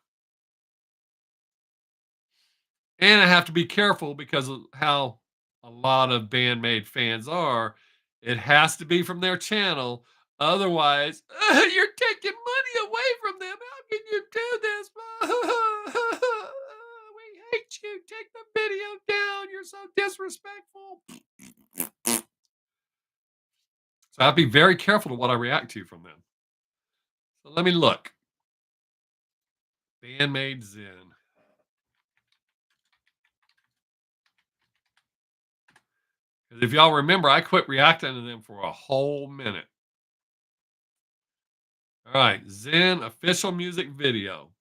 And I have to be careful because of how a lot of Bandmade fans are. It has to be from their channel. Otherwise, you're taking money away from them. How can you do this? We hate you. Take the video down. You're so disrespectful. So I have to be very careful to what I react to from them. So let me look. Bandmade Zen. 'Cause if y'all remember, I quit reacting to them for a whole minute. All right, Zen official music video.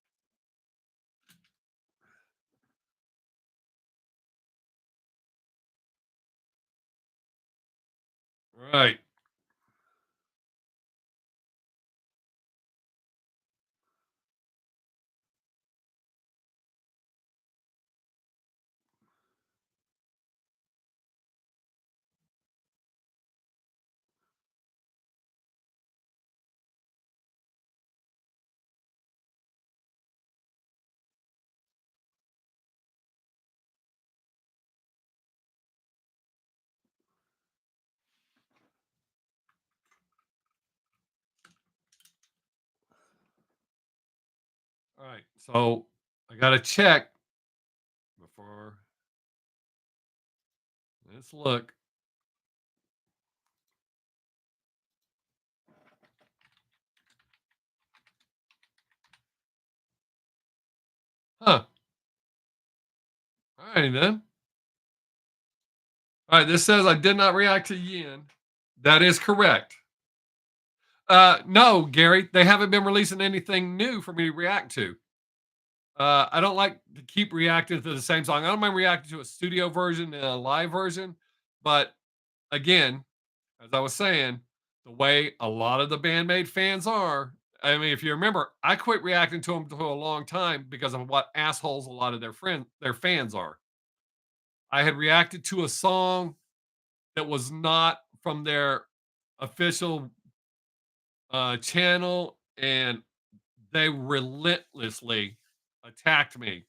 All right. All right. So I got to check before. Let's look. Huh. All righty then. All right. This says I did not react to Yin. That is correct. No, Gary, they haven't been releasing anything new for me to react to. I don't like to keep reacting to the same song. I don't mind reacting to a studio version and a live version, but again, as I was saying, the way a lot of the Bandmate fans are. I mean, if you remember, I quit reacting to them for a long time because of what assholes a lot of their fans are. I had reacted to a song that was not from their official channel, and they relentlessly attacked me.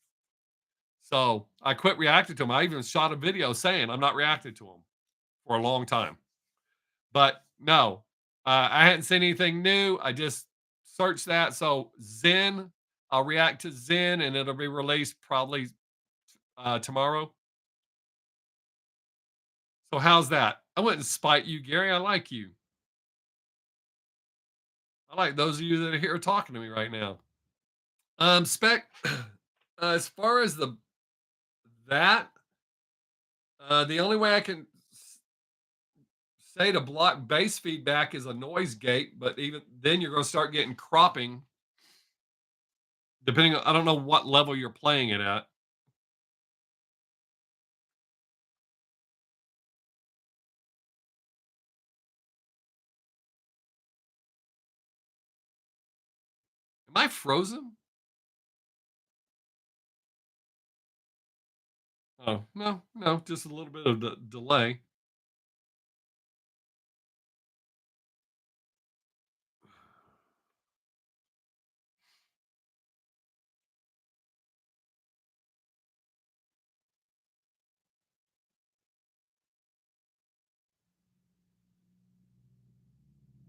So I quit reacting to them. I even shot a video saying I'm not reacting to them for a long time. But no, I hadn't seen anything new. I just searched that. So Zen, I'll react to Zen, and it'll be released probably tomorrow. So how's that? I wouldn't spite you, Gary. I like you. I like those of you that are here talking to me right now. Spec. As far as that, the only way I can say to block bass feedback is a noise gate, but even then you're going to start getting cropping depending on, I don't know what level you're playing it at. Am I frozen? Oh, no, no, just a little bit of delay.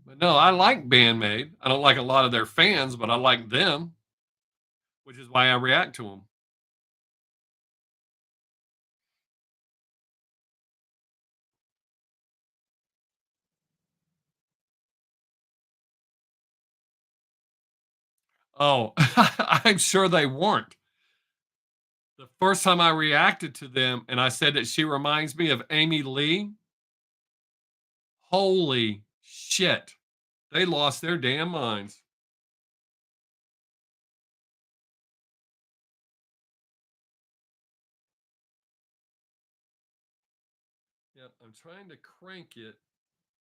But no, I like Bandmade. I don't like a lot of their fans, but I like them, which is why I react to them. Oh, I'm sure they weren't. The first time I reacted to them and I said that she reminds me of Amy Lee, holy shit. They lost their damn minds. Yep, I'm trying to crank it.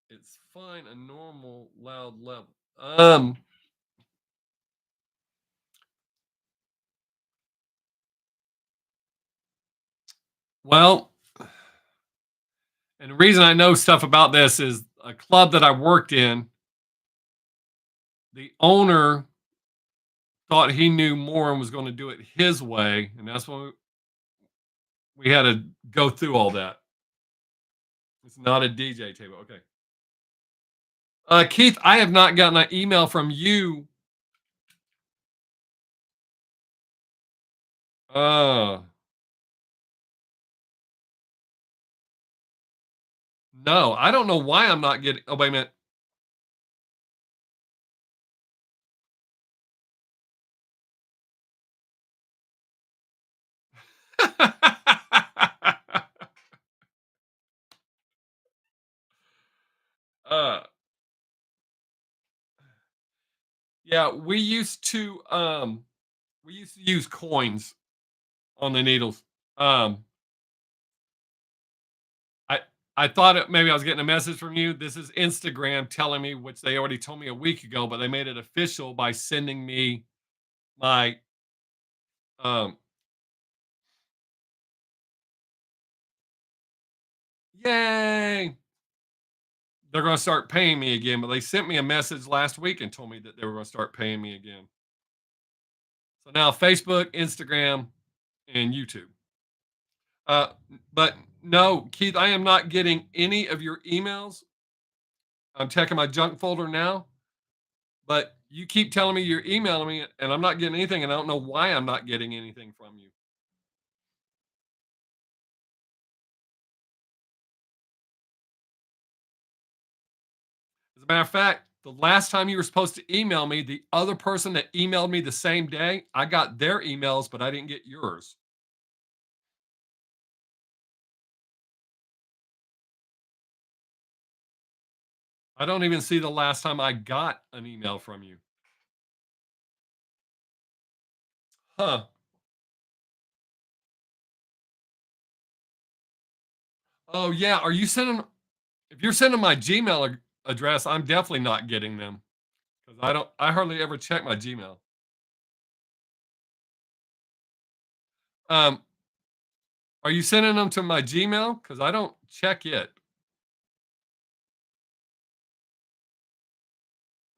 It's fine, a normal loud level. Well, and the reason I know stuff about this is a club that I worked in, the owner thought he knew more and was going to do it his way, and that's when we had to go through all that. It's not a DJ table. Okay. Keith, I have not gotten an email from you. Uh, no, I don't know why I'm not getting. Oh, wait a minute. uh, yeah, we used to use coins on the needles. Um, I I thought maybe I was getting a message from you. This is Instagram telling me, which they already told me a week ago, but they made it official by sending me my um. Yay! They're going to start paying me again, but they sent me a message last week and told me that they were going to start paying me again. So now Facebook, Instagram, and YouTube. But no, Keith, I am not getting any of your emails. I'm checking my junk folder now, but you keep telling me you're emailing me, and I'm not getting anything, and I don't know why I'm not getting anything from you. As a matter of fact, the last time you were supposed to email me, the other person that emailed me the same day, I got their emails, but I didn't get yours. I don't even see the last time I got an email from you. Huh. Oh, yeah. Are you sending if you're sending my Gmail address, I'm definitely not getting them because I hardly ever check my Gmail. Um, are you sending them to my Gmail? Because I don't check it.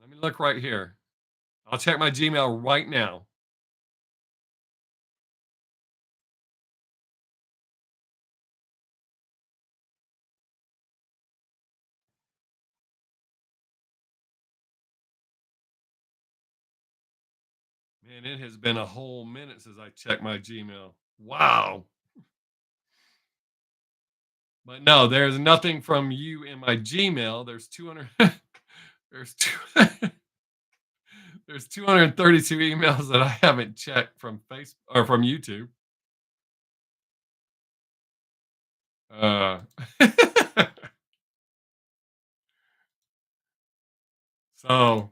Let me look right here. I'll check my Gmail right now. Man, it has been a whole minute since I checked my Gmail. Wow. But no, there's nothing from you in my Gmail. There's 200 there's two, there's 232 emails that I haven't checked from Facebook or from YouTube. Uh so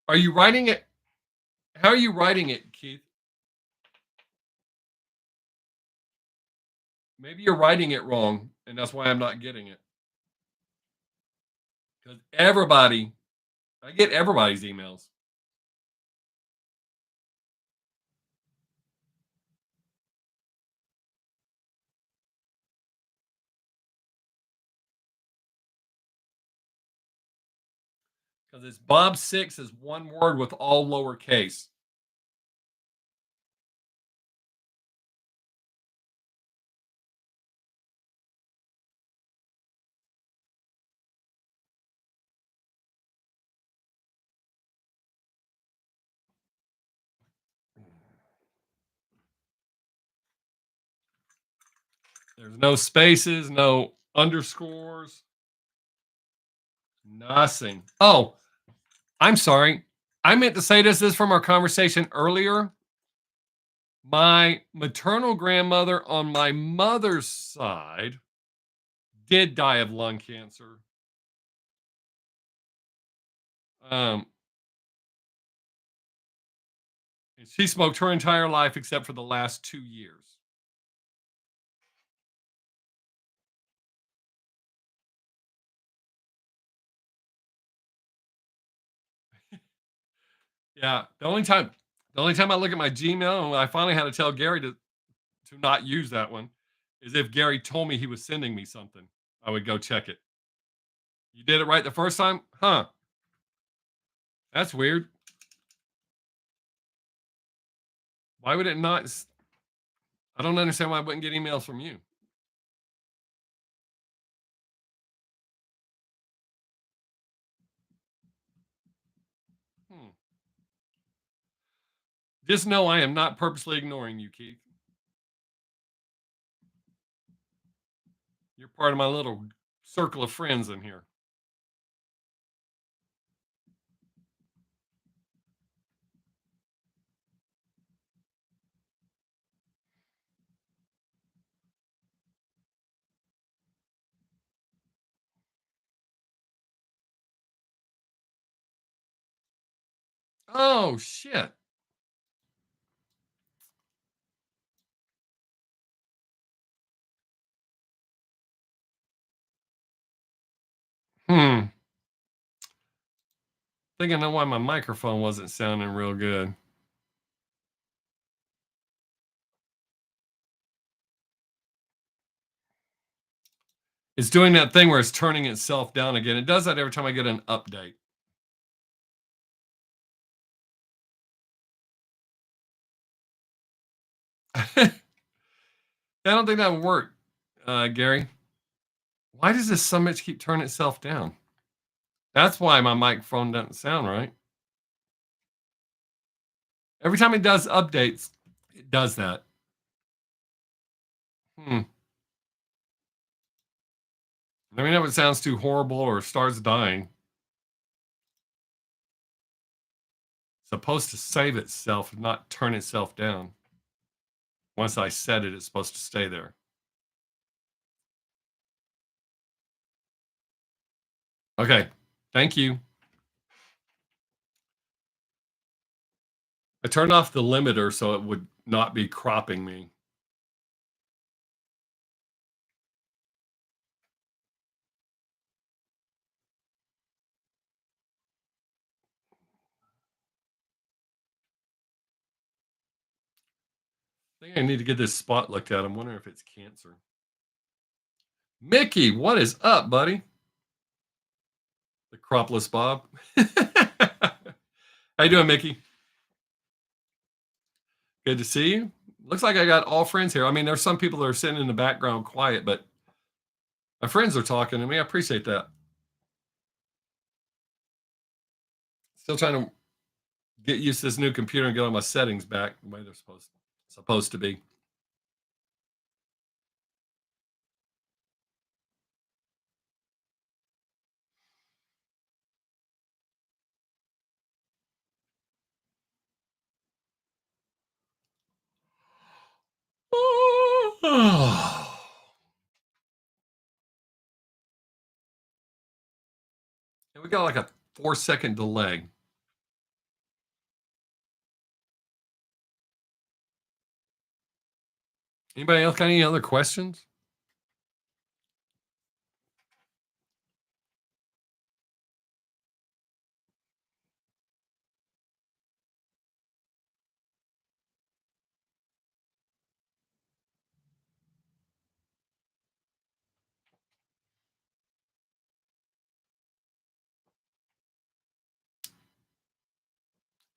are you writing it? How are you writing it, Keith? Maybe you're writing it wrong, and that's why I'm not getting it. Because I get everybody's emails. Because it's Bob Sixx is one word with all lowercase. There's no spaces, no underscores, nothing. Oh, I'm sorry. I meant to say this from our conversation earlier. My maternal grandmother on my mother's side did die of lung cancer. Um, and she smoked her entire life except for the last 2 years. Yeah, the only time I look at my Gmail, and I finally had to tell Gary to not use that one, is if Gary told me he was sending me something. I would go check it. You did it right the first time? Huh. That's weird. Why would it not? I don't understand why I wouldn't get emails from you. Hmm. Just know I am not purposely ignoring you, Keith. You're part of my little circle of friends in here. Oh, shit. Hmm. I think I know why my microphone wasn't sounding real good. It's doing that thing where it's turning itself down again. It does that every time I get an update. I don't think that would work, Gary. Why does this summit keep turning itself down? That's why my microphone doesn't sound right. Every time it does updates, it does that. Hmm. Let me know if it sounds too horrible or starts dying. It's supposed to save itself, not turn itself down. Once I set it, it's supposed to stay there. Okay. Thank you. I turned off the limiter so it would not be cropping me. I think I need to get this spot looked at. I'm wondering if it's cancer. Mickey, what is up, buddy? The cropless Bob. How you doing, Mickey? Good to see you. Looks like I got all friends here. I mean, there's some people that are sitting in the background quiet, but my friends are talking to me. I appreciate that. Still trying to get used to this new computer and get all my settings back the way they're supposed to be. And we got like a 4-second delay. Anybody else got any other questions?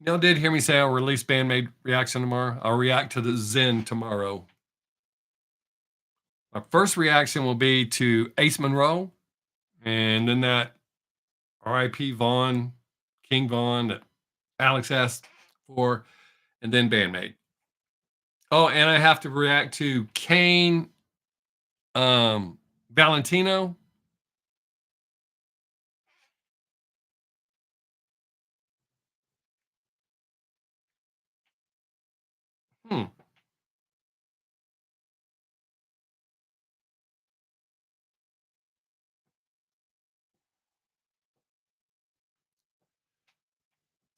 Y'all did hear me say I'll release Bandmade reaction tomorrow. I'll react to the Zen tomorrow. My first reaction will be to Ace Monroe, and then that R.I.P. Vaughn, King Vaughn that Alex asked for, and then Bandmade. Oh, and I have to react to Kane Valentino.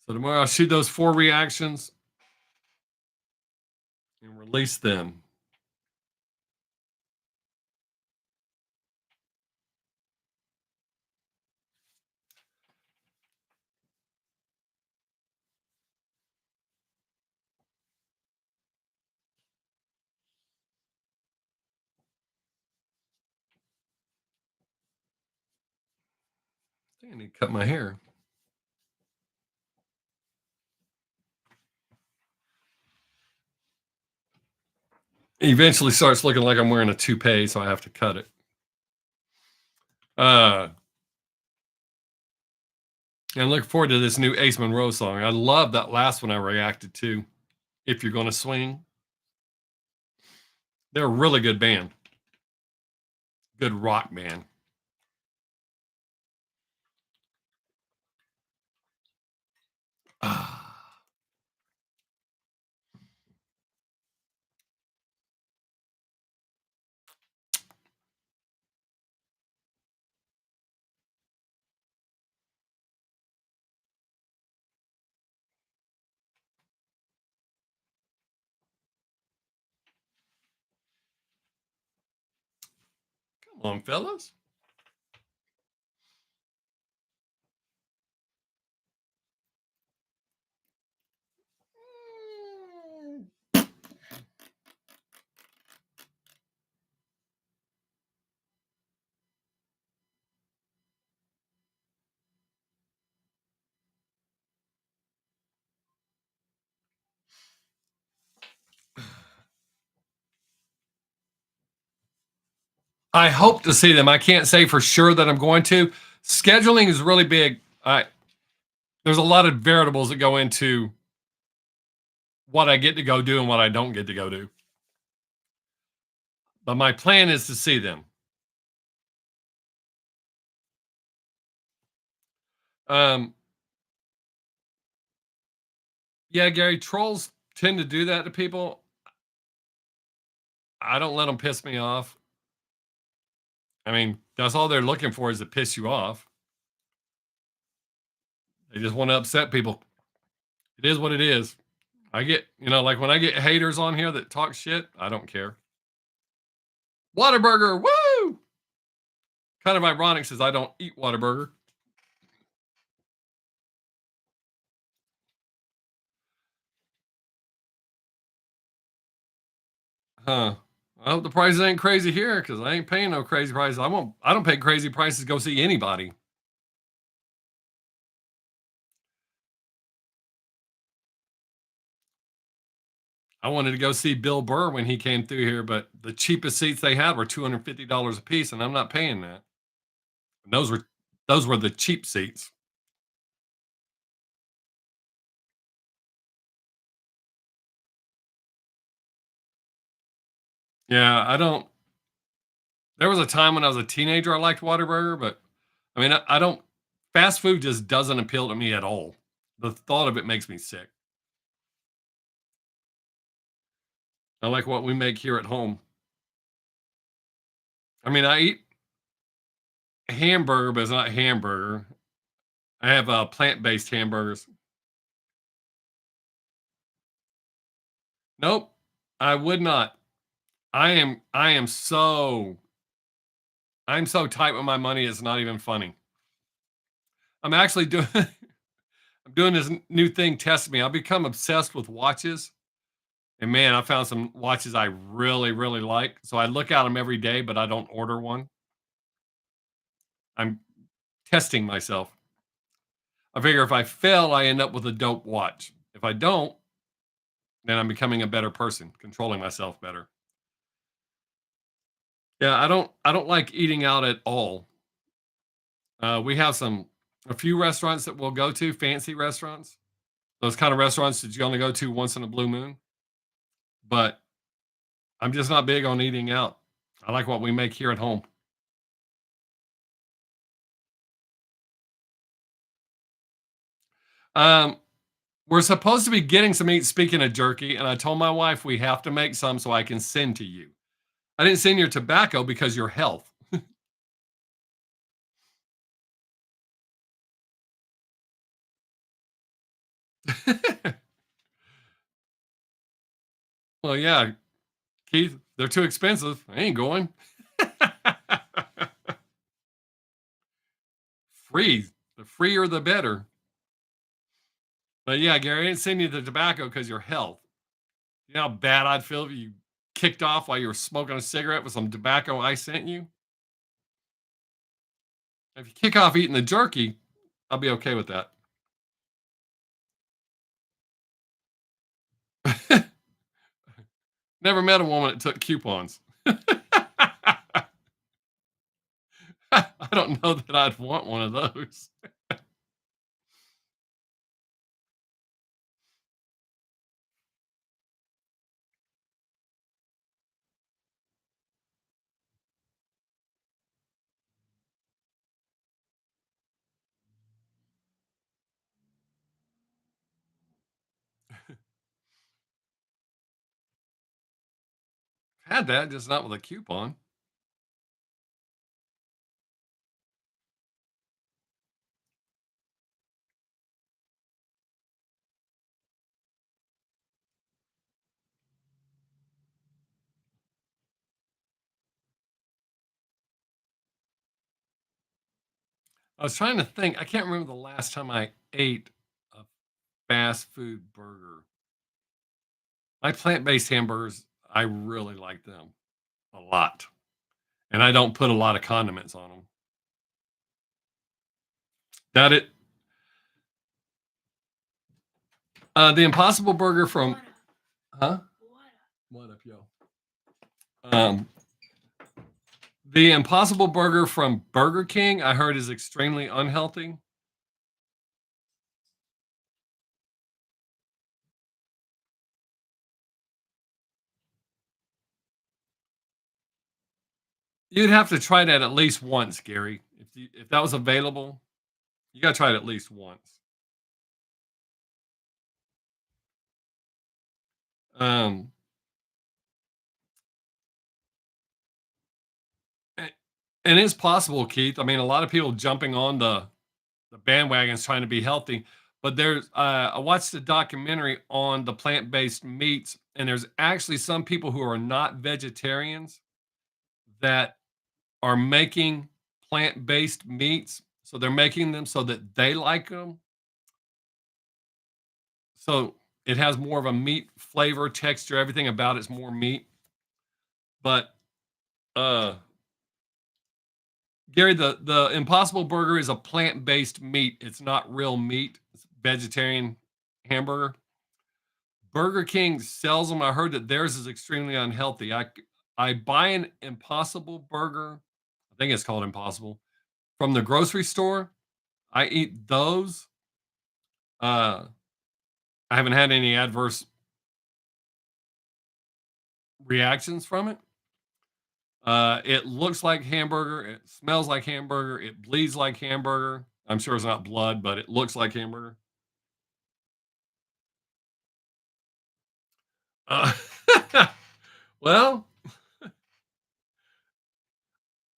So tomorrow I'll shoot those 4 reactions and release them. I think I need to cut my hair. It eventually starts looking like I'm wearing a toupee, so I have to cut it. And I'm looking forward to this new Ace Monroe song. I love that last one I reacted to. If You're Gonna Swing. They're a really good band. Good rock band. Ah. Come on, fellas. I hope to see them. I can't say for sure that I'm going to. Scheduling is really big. There's a lot of variables that go into what I get to go do and what I don't get to go do. But my plan is to see them. Um, yeah, Gary, trolls tend to do that to people. I don't let them piss me off. I mean, that's all they're looking for is to piss you off. They just want to upset people. It is what it is. I get, like when I get haters on here that talk shit, I don't care. Whataburger, woo! Kind of ironic since I don't eat Whataburger. Huh. I hope the prices ain't crazy here because I ain't paying no crazy prices. I don't pay crazy prices to go see anybody. I wanted to go see Bill Burr when he came through here, but the cheapest seats they had were $250 a piece, and I'm not paying that. And those were the cheap seats. Yeah, I don't. There was a time when I was a teenager I liked Whataburger, but I mean, I don't. Fast food just doesn't appeal to me at all. The thought of it makes me sick. I like what we make here at home. I mean, I eat hamburger, but it's not hamburger. I have plant-based hamburgers. Nope, I would not. I'm so tight with my money. It's not even funny. I'm actually doing I'm doing this new thing. Test me. I've become obsessed with watches, and man, I found some watches I really, really like. So I look at them every day, but I don't order one. I'm testing myself. I figure if I fail, I end up with a dope watch. If I don't, then I'm becoming a better person, controlling myself better. Yeah, I don't like eating out at all. We have a few restaurants that we'll go to, fancy restaurants. Those kind of restaurants that you only go to once in a blue moon. But I'm just not big on eating out. I like what we make here at home. Um, we're supposed to be getting some meat. Speaking of jerky, and I told my wife we have to make some so I can send to you. I didn't send your tobacco because your health. Well, yeah, Keith, they're too expensive. I ain't going. Free. The freer the better. But yeah, Gary, I didn't send you the tobacco because your health. You know how bad I'd feel if you kicked off while you were smoking a cigarette with some tobacco I sent you? If you kick off eating the jerky, I'll be okay with that. Never met a woman that took coupons. I don't know that I'd want one of those. Had that, just not with a coupon. I was trying to think. I can't remember the last time I ate a fast food burger. My plant-based hamburgers, I really like them a lot, and I don't put a lot of condiments on them. That it the Impossible Burger from huh? What up, yo? Um, the Impossible Burger from Burger King, I heard is extremely unhealthy. You'd have to try that at least once, Gary. If that was available, you gotta try it at least once. Um, a- and it's possible, Keith. I mean, a lot of people jumping on the bandwagons trying to be healthy, but there's I watched a documentary on the plant-based meats, and there's actually some people who are not vegetarians that are making plant-based meats. So they're making them so that they like them. So it has more of a meat flavor, texture, everything about it's more meat. But uh Gary, the Impossible Burger is a plant-based meat. It's not real meat. It's vegetarian hamburger. Burger King sells them. I heard that theirs is extremely unhealthy. I buy an Impossible Burger. I think it's called Impossible from the grocery store. I eat those. Uh, I haven't had any adverse reactions from it. It looks like hamburger. It smells like hamburger. It bleeds like hamburger. I'm sure it's not blood, but it looks like hamburger. Uh, well,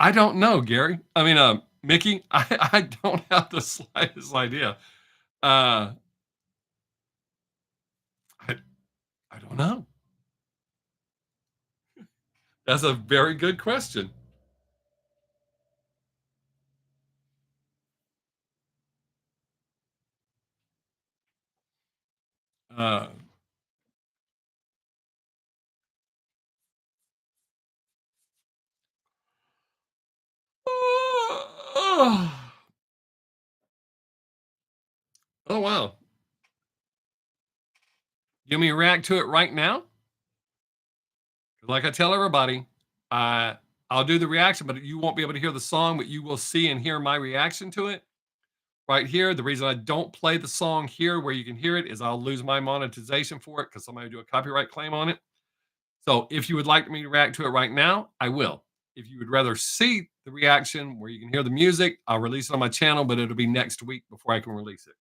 I don't know, Gary. I mean, Mickey, I don't have the slightest idea. Uh, I, I don't know. That's a very good question. Uh, oh, oh, wow. You want me to react to it right now? Like I tell everybody, uh, I'll do the reaction, but you won't be able to hear the song, but you will see and hear my reaction to it right here. The reason I don't play the song here where you can hear it is I'll lose my monetization for it because somebody will do a copyright claim on it. So if you would like me to react to it right now, I will. If you would rather see the reaction where you can hear the music, I'll release it on my channel, but it'll be next week before I can release it.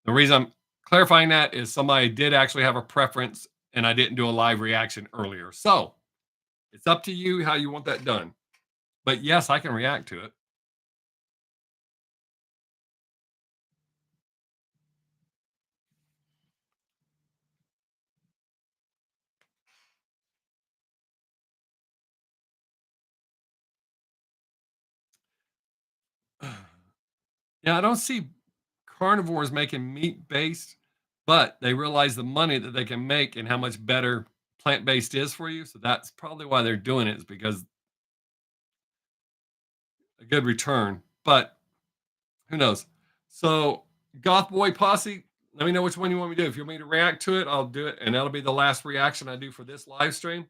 The reason I'm clarifying that is somebody did actually have a preference and I didn't do a live reaction earlier. So it's up to you how you want that done. But yes, I can react to it. Yeah, I don't see carnivores making meat based, but they realize the money that they can make and how much better plant based is for you. So that's probably why they're doing it, is because a good return. But who knows? So, Goth Boy Posse, let me know which one you want me to do. If you want me to react to it, I'll do it. And that'll be the last reaction I do for this live stream.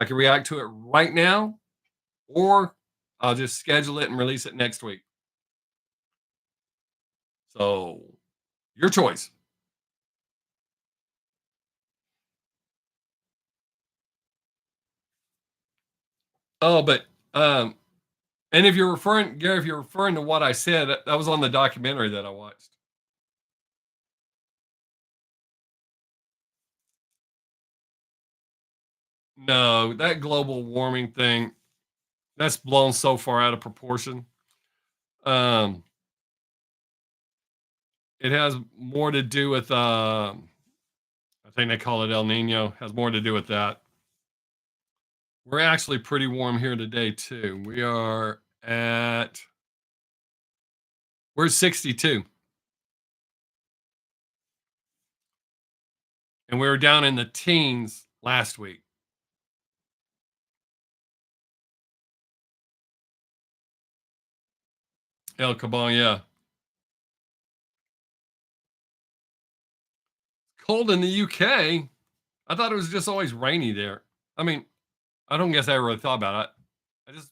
I can react to it right now, or I'll just schedule it and release it next week. So, your choice. Oh, but and if you're referring, Gary, if you're referring to what I said, that was on the documentary that I watched. No, that global warming thing, that's blown so far out of proportion. Um, it has more to do with I think they call it El Nino, has more to do with that. We're actually pretty warm here today too. We're 62, and we were down in the teens last week. El Caban, yeah. Cold in the UK. I thought it was just always rainy there. I mean, I don't guess I ever really thought about it. I just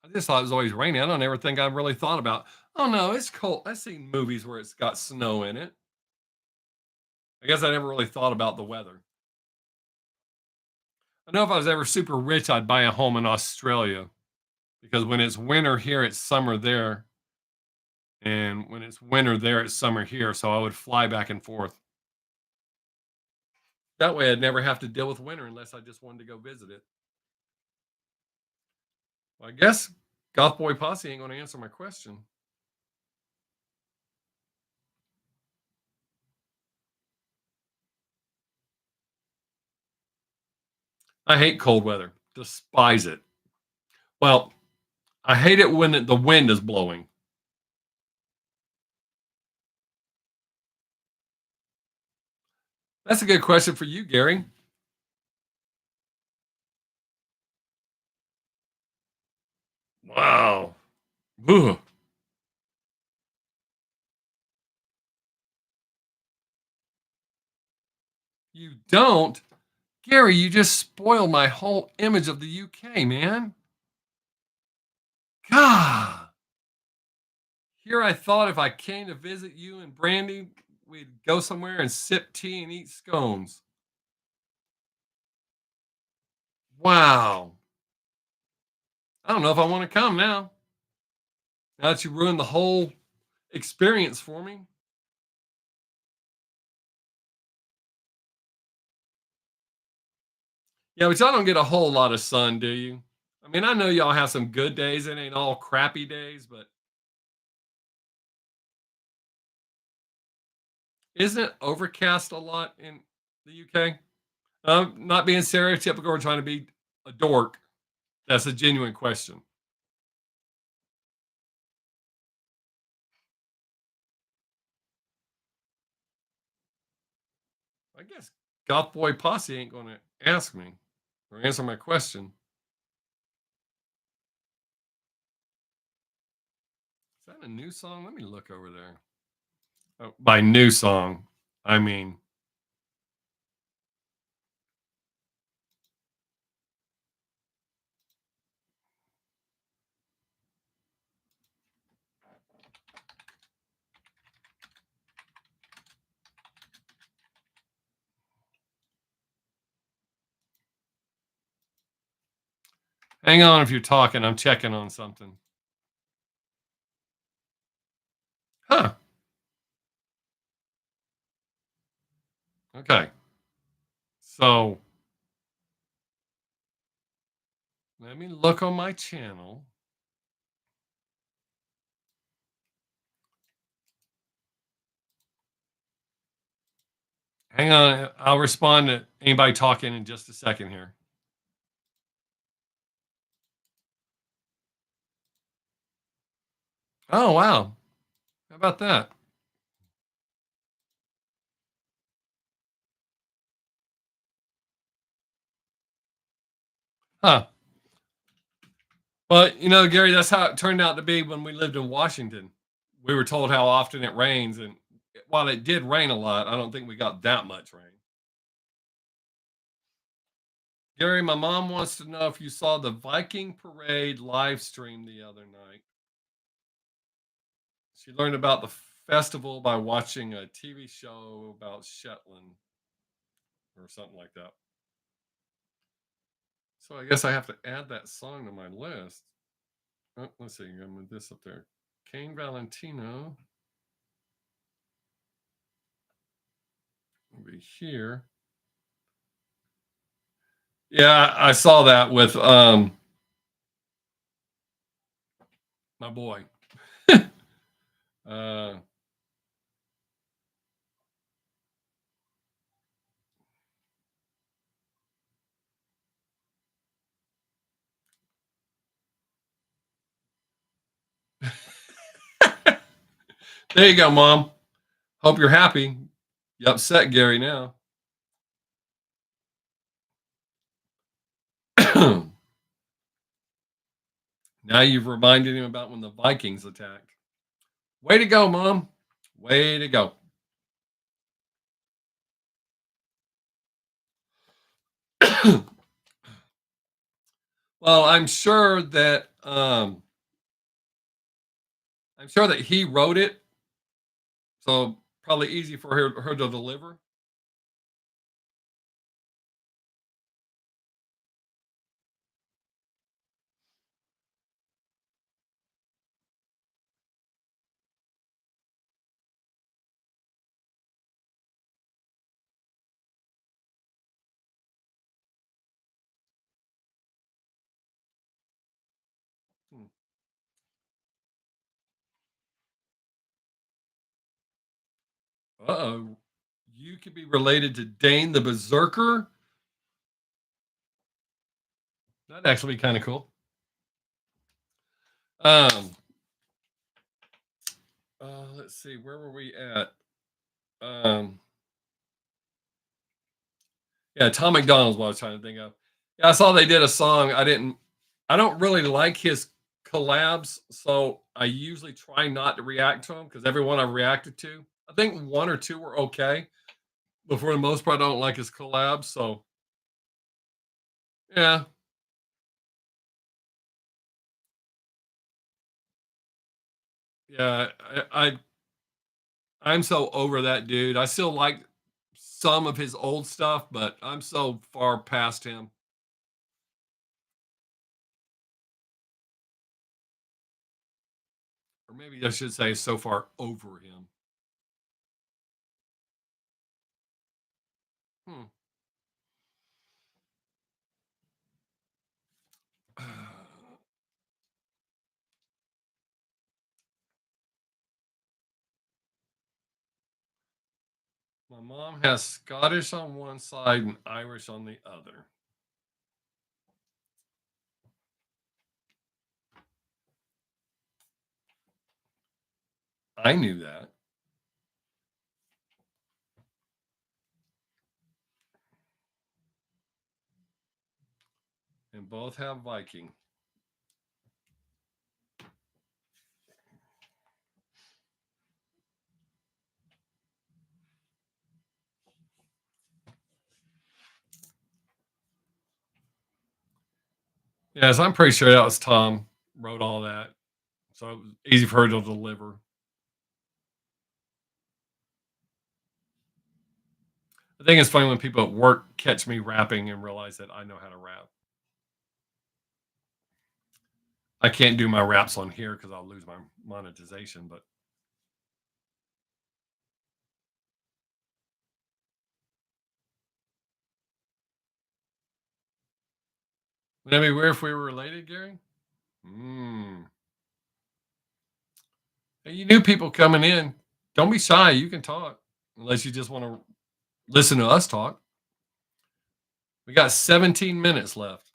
I just thought it was always rainy. I don't ever think I really thought about, oh no, it's cold. I've seen movies where it's got snow in it. I guess I never really thought about the weather. I know if I was ever super rich, I'd buy a home in Australia, because when it's winter here, it's summer there. And when it's winter there, it's summer here. So I would fly back and forth. That way I'd never have to deal with winter unless I just wanted to go visit it. Well, I guess Goth Boy Posse ain't going to answer my question. I hate cold weather. Despise it. Well, I hate it when the wind is blowing. That's a good question for you, Gary. Wow. Ugh. You don't? Gary, you just spoiled my whole image of the UK, man. God. Here I thought if I came to visit you and Brandy, we'd go somewhere and sip tea and eat scones. Wow. I don't know if I want to come now. Now that you ruined the whole experience for me. Yeah, but y'all don't get a whole lot of sun, do you? I mean, I know y'all have some good days. It ain't all crappy days, but isn't it overcast a lot in the UK? Not being stereotypical or trying to be a dork. That's a genuine question. I guess Goth Boy Posse ain't going to ask me or answer my question. Is that a new song? Let me look over there. Oh, by new song, I mean, hang on if you're talking. I'm checking on something. Huh. Okay. So let me look on my channel. Hang on. I'll respond to anybody talking in just a second here. Oh, wow. How about that? Huh. Well, Gary, that's how it turned out to be when we lived in Washington. We were told how often it rains, and while it did rain a lot, I don't think we got that much rain. Gary, my mom wants to know if you saw the Viking Parade live stream the other night. She learned about the festival by watching a TV show about Shetland or something like that. So I guess I have to add that song to my list. Oh, let's see. I'm gonna move this up there. Kane Valentino will be here. Yeah, I saw that with my boy. uh, there you go, Mom. Hope you're happy. You upset Gary now. Now you've reminded him about when the Vikings attacked. Way to go, Mom. Way to go. Well, I'm sure that he wrote it, so probably easy for her to deliver. Hmm. Uh-oh. You could be related to Dane the Berserker. That'd actually be kind of cool. Um, let's see, where were we at? Um, yeah, Tom McDonald's what I was trying to think of. Yeah, I saw they did a song. I don't really like his collabs, so I usually try not to react to them because everyone I've reacted to, I think one or two were okay, but for the most part, I don't like his collabs. So yeah, yeah, I'm so over that dude. I still like some of his old stuff, but I'm so far past him. Or maybe I should say so far over him. Hmm. My mom has Scottish on one side and Irish on the other. I knew that. And both have Viking. Yes, I'm pretty sure that was Tom wrote all that. So it was easy for her to deliver. I think it's funny when people at work catch me rapping and realize that I know how to rap. I can't do my raps on here because I'll lose my monetization, but would that be weird if we were related, Gary? Mm. Hey, you new people coming in. Don't be shy. You can talk unless you just want to listen to us talk. We got 17 minutes left.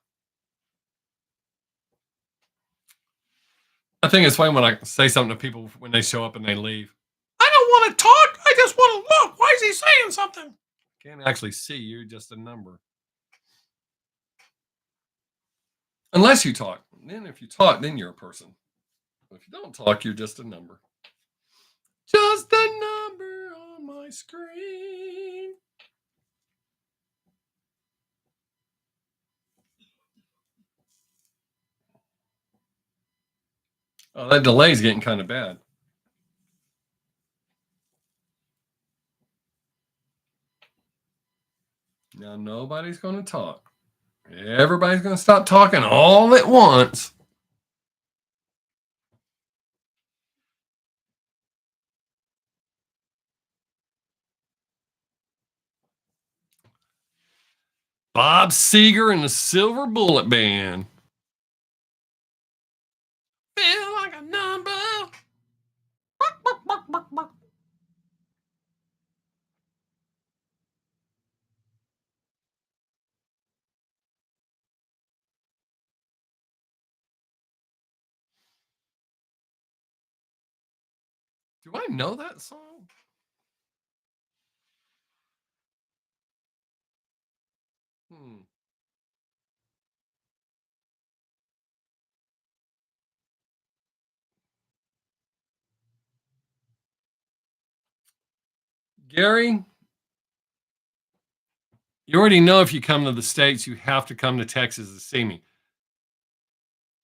I think it's funny when I say something to people when they show up and they leave. I don't want to talk. I just want to look. Why is he saying something? Can't actually see you, just a number. Unless you talk. Then if you talk, then you're a person. If you don't talk, you're just a number. Just a number on my screen. Oh, that delay's getting kind of bad. Now nobody's going to talk. Everybody's going to stop talking all at once. Bob Seger and the Silver Bullet Band. Feel like a number. Do I know that song? Hmm. Gary, you already know if you come to the States, you have to come to Texas to see me.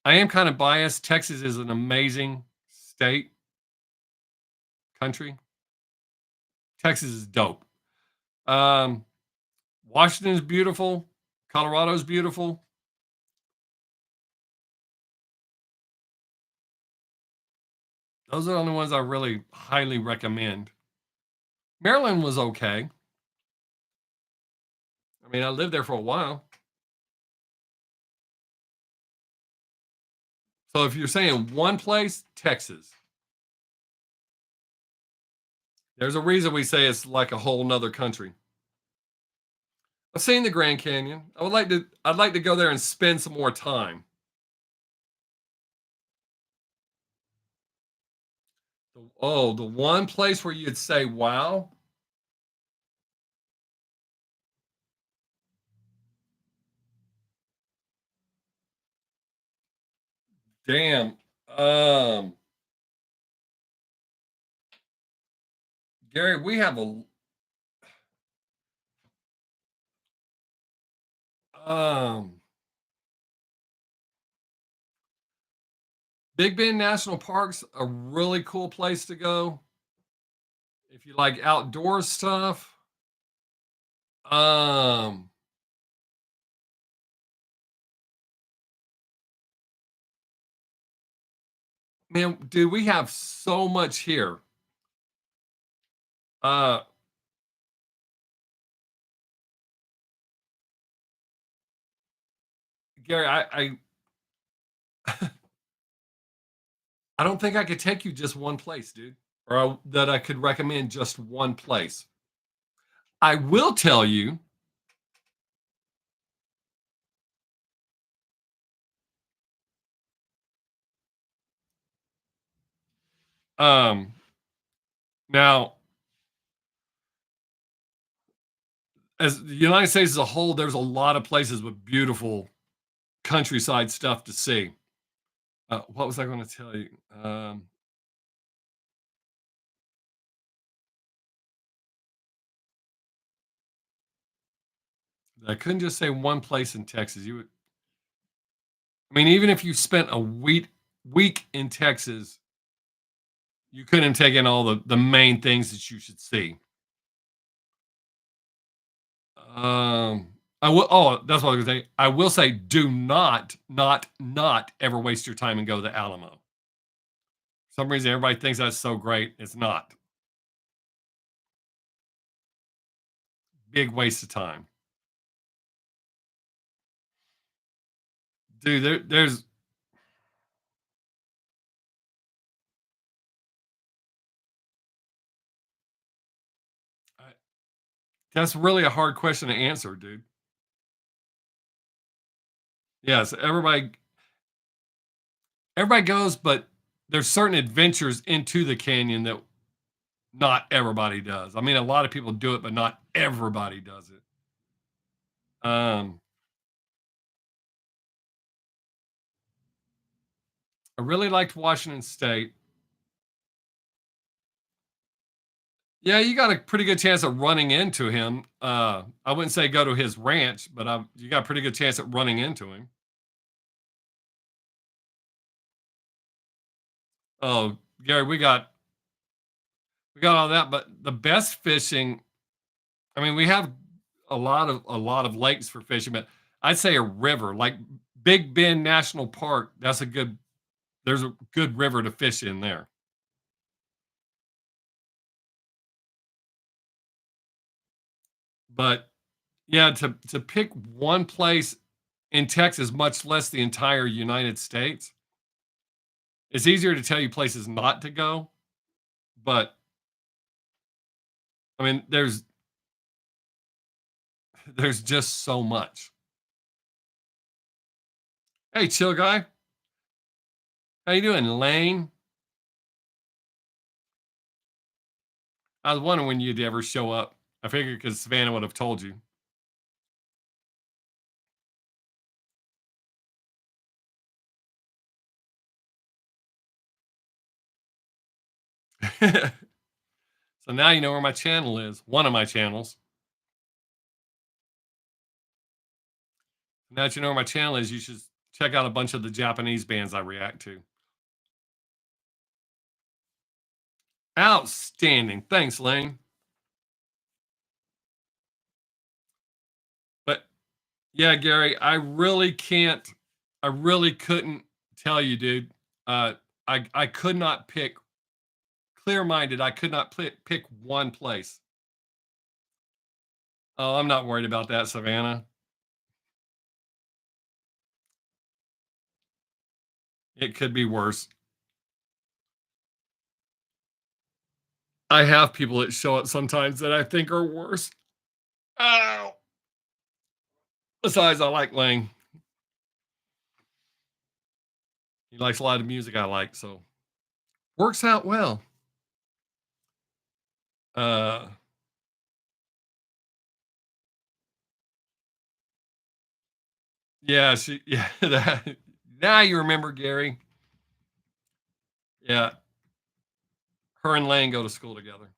I am kind of biased. Texas is an amazing state, country. Texas is dope. Um, Washington is beautiful. Colorado is beautiful. Those are the only ones I really highly recommend. Maryland was okay. I mean, I lived there for a while. So if you're saying one place, Texas. There's a reason we say it's like a whole nother country. I've seen the Grand Canyon. I'd like to go there and spend some more time. The one place where you'd say, wow. Damn. Gary, we have a um Big Bend National Park's a really cool place to go if you like outdoor stuff. Um Man, dude, we have so much here. Uh Gary, I don't think I could take you just one place, dude. That I could recommend just one place. I will tell you, um, now as the United States as a whole, there's a lot of places with beautiful countryside stuff to see. What was I going to tell you? I couldn't just say one place in Texas. You would, I mean, even if you spent a week in Texas, you couldn't take in all the main things that you should see. I will. Oh, that's what I was going to say. I will say, do not ever waste your time and go to the Alamo. For some reason, everybody thinks that's so great. It's not. Big waste of time, dude. There's. That's really a hard question to answer, dude. Yes, everybody goes, but there's certain adventures into the canyon that not everybody does. I mean, a lot of people do it, but not everybody does it. Um, I really liked Washington State. Yeah, you got a pretty good chance of running into him. I wouldn't say go to his ranch, but you got a pretty good chance at running into him. Oh, Gary, we got all that, but the best fishing. I mean, we have a lot of lakes for fishing, but I'd say a river like Big Bend National Park. There's a good river to fish in there. But yeah, to pick one place in Texas, much less the entire United States, it's easier to tell you places not to go. But I mean, there's just so much. Hey, chill guy, how you doing, Lane? I was wondering when you'd ever show up. I figured because Savannah would have told you. So now you know where my channel is. One of my channels. Now that you know where my channel is, you should check out a bunch of the Japanese bands I react to. Outstanding. Thanks, Lane. But yeah, Gary, I really couldn't tell you, dude. I could not pick clear minded. I could not pick one place. Oh, I'm not worried about that, Savannah. It could be worse. I have people that show up sometimes that I think are worse. Oh, besides, I like Lang. He likes a lot of music I like, so works out well. Uh, yeah, yeah, that, now you remember Gary. Yeah, her and Lane go to school together.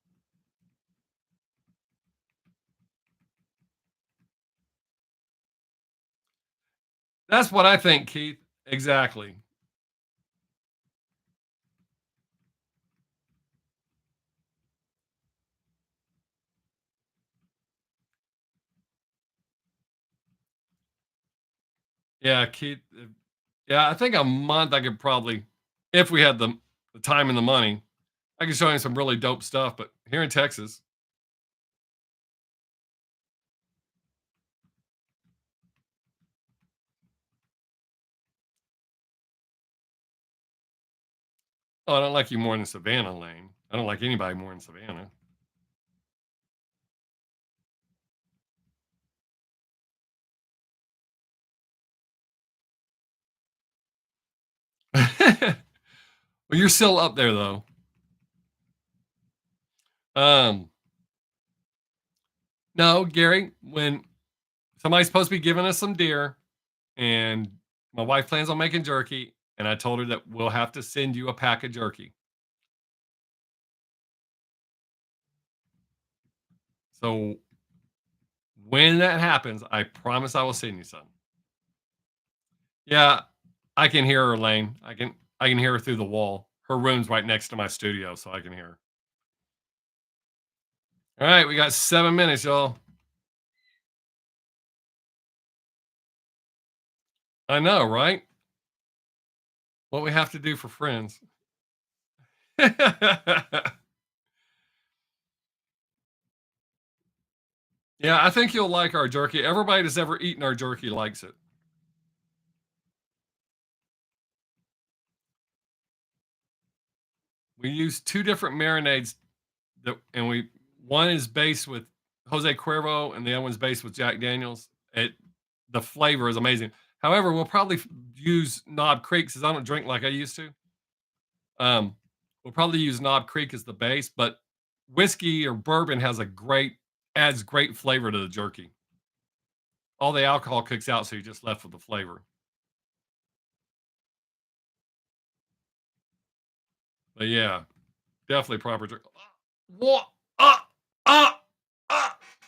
That's what I think, Keith. Exactly. Yeah, Keith. Yeah, I think a month I could probably, if we had the time and the money, I could show him some really dope stuff. But here in Texas, oh, I don't like you more than Savannah Lane. I don't like anybody more than Savannah. Well, you're still up there though. Um, no, Gary, when somebody's supposed to be giving us some deer, and my wife plans on making jerky, and I told her that we'll have to send you a pack of jerky. So when that happens, I promise I will send you some. Yeah, I can hear her, Lane. I can hear her through the wall. Her room's right next to my studio, so I can hear her. All right, we got 7 minutes, y'all. I know, right? What we have to do for friends. Yeah, I think you'll like our jerky. Everybody that's ever eaten our jerky likes it. We use two different marinades and we one is based with Jose Cuervo and the other one's based with Jack Daniels. The flavor is amazing. However, we'll probably use Knob Creek because I don't drink like I used to. We'll probably use Knob Creek as the base, but whiskey or bourbon adds great flavor to the jerky. All the alcohol cooks out, so you're just left with the flavor. But yeah, definitely proper jerky. What? Uh, uh,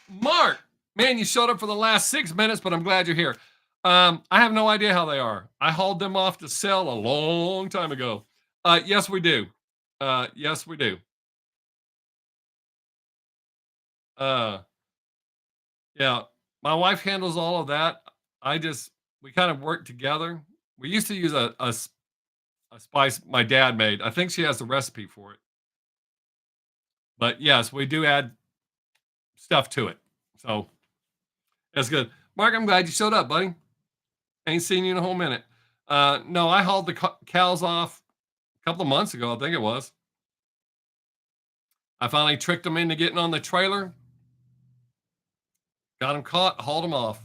Mark, man, you showed up for the last 6 minutes, but I'm glad you're here. I have no idea how they are. I hauled them off to sell a long time ago. Yes, we do. Yes, we do. Uh, yeah, my wife handles all of that. We kind of work together. We used to use a spice my dad made. I think she has the recipe for it. But yes, we do add stuff to it. So that's good. Mark, I'm glad you showed up, buddy. Ain't seen you in a whole minute. No, I hauled the cows off a couple of months ago, I think it was. I finally tricked them into getting on the trailer, got them caught, hauled them off.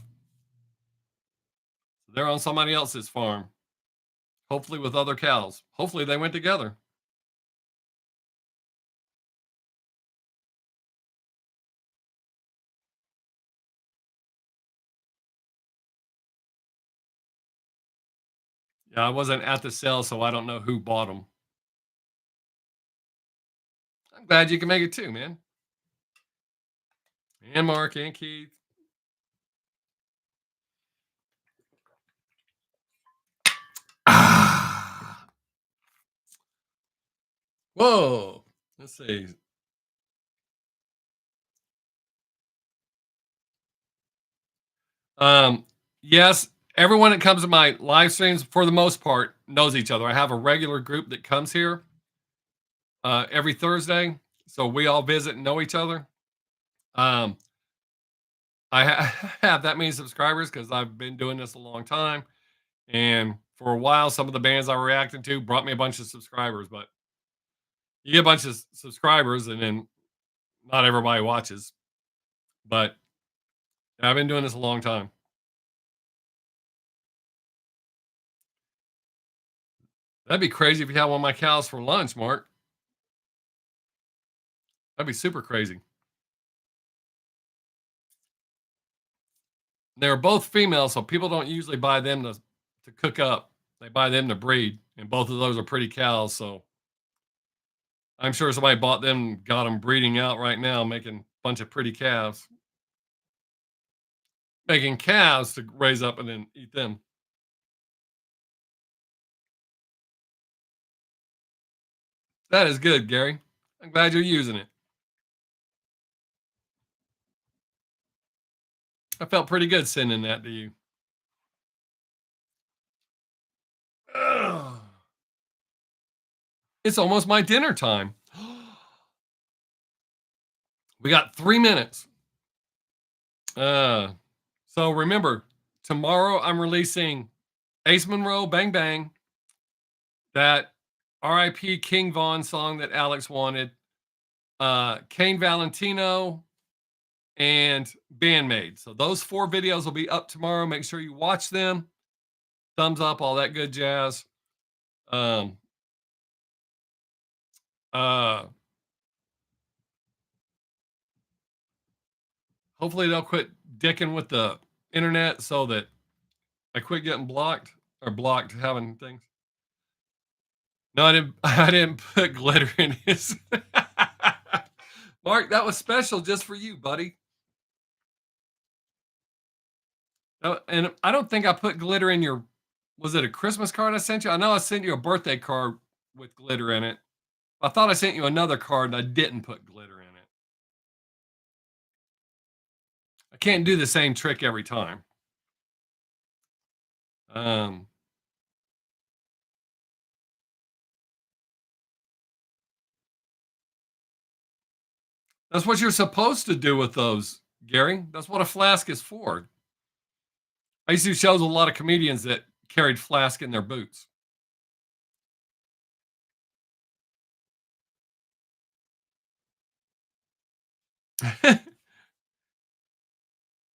They're on somebody else's farm, hopefully with other cows. Hopefully they went together. Yeah, I wasn't at the sale, so I don't know who bought them. I'm glad you can make it too, man. And Mark and Keith. Ah. Whoa. Let's see. Yes, everyone that comes to my live streams, for the most part, knows each other. I have a regular group that comes here every Thursday, so we all visit and know each other. Um, have that many subscribers because I've been doing this a long time, and for a while, some of the bands I reacted to brought me a bunch of subscribers. But you get a bunch of subscribers, and then not everybody watches. But I've been doing this a long time. That'd be crazy if you had one of my cows for lunch, Mark. That'd be super crazy. They're both female, so people don't usually buy them to cook up. They buy them to breed, and both of those are pretty cows. So I'm sure somebody bought them, and got them breeding out right now, making a bunch of pretty calves, making calves to raise up and then eat them. That is good, Gary. I'm glad you're using it. I felt pretty good sending that to you. Ugh. It's almost my dinner time. We got 3 minutes. So remember, tomorrow I'm releasing Ace Monroe, Bang Bang, that R.I.P. King Von song that Alex wanted, Kane Valentino, and Bandmade. So those 4 videos will be up tomorrow. Make sure you watch them. Thumbs up, all that good jazz. Um, uh, Hopefully they'll quit dicking with the internet so that I quit getting blocked or blocked having things. No, I didn't. I didn't put glitter in his. Mark, that was special just for you, buddy. And I don't think I put glitter in your. Was it a Christmas card I sent you? I know I sent you a birthday card with glitter in it. I thought I sent you another card and I didn't put glitter in it. I can't do the same trick every time. Um, that's what you're supposed to do with those, Gary. That's what a flask is for. I used to do shows with a lot of comedians that carried flask in their boots.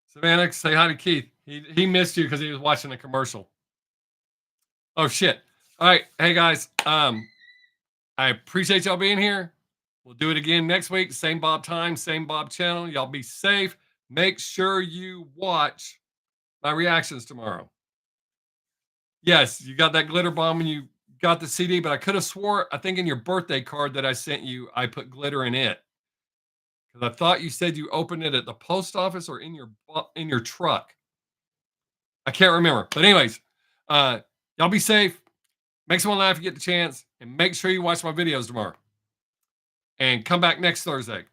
Savannah, say hi to Keith. He missed you because he was watching a commercial. Oh shit. All right. Hey guys. I appreciate y'all being here. We'll do it again next week. Same Bob time, same Bob channel. Y'all be safe. Make sure you watch my reactions tomorrow. Yes, you got that glitter bomb when you got the CD, but I could have swore, I think in your birthday card that I sent you, I put glitter in it. Because I thought you said you opened it at the post office or in your truck. I can't remember. But anyways, y'all be safe. Make someone laugh if you get the chance. And make sure you watch my videos tomorrow. And come back next Thursday.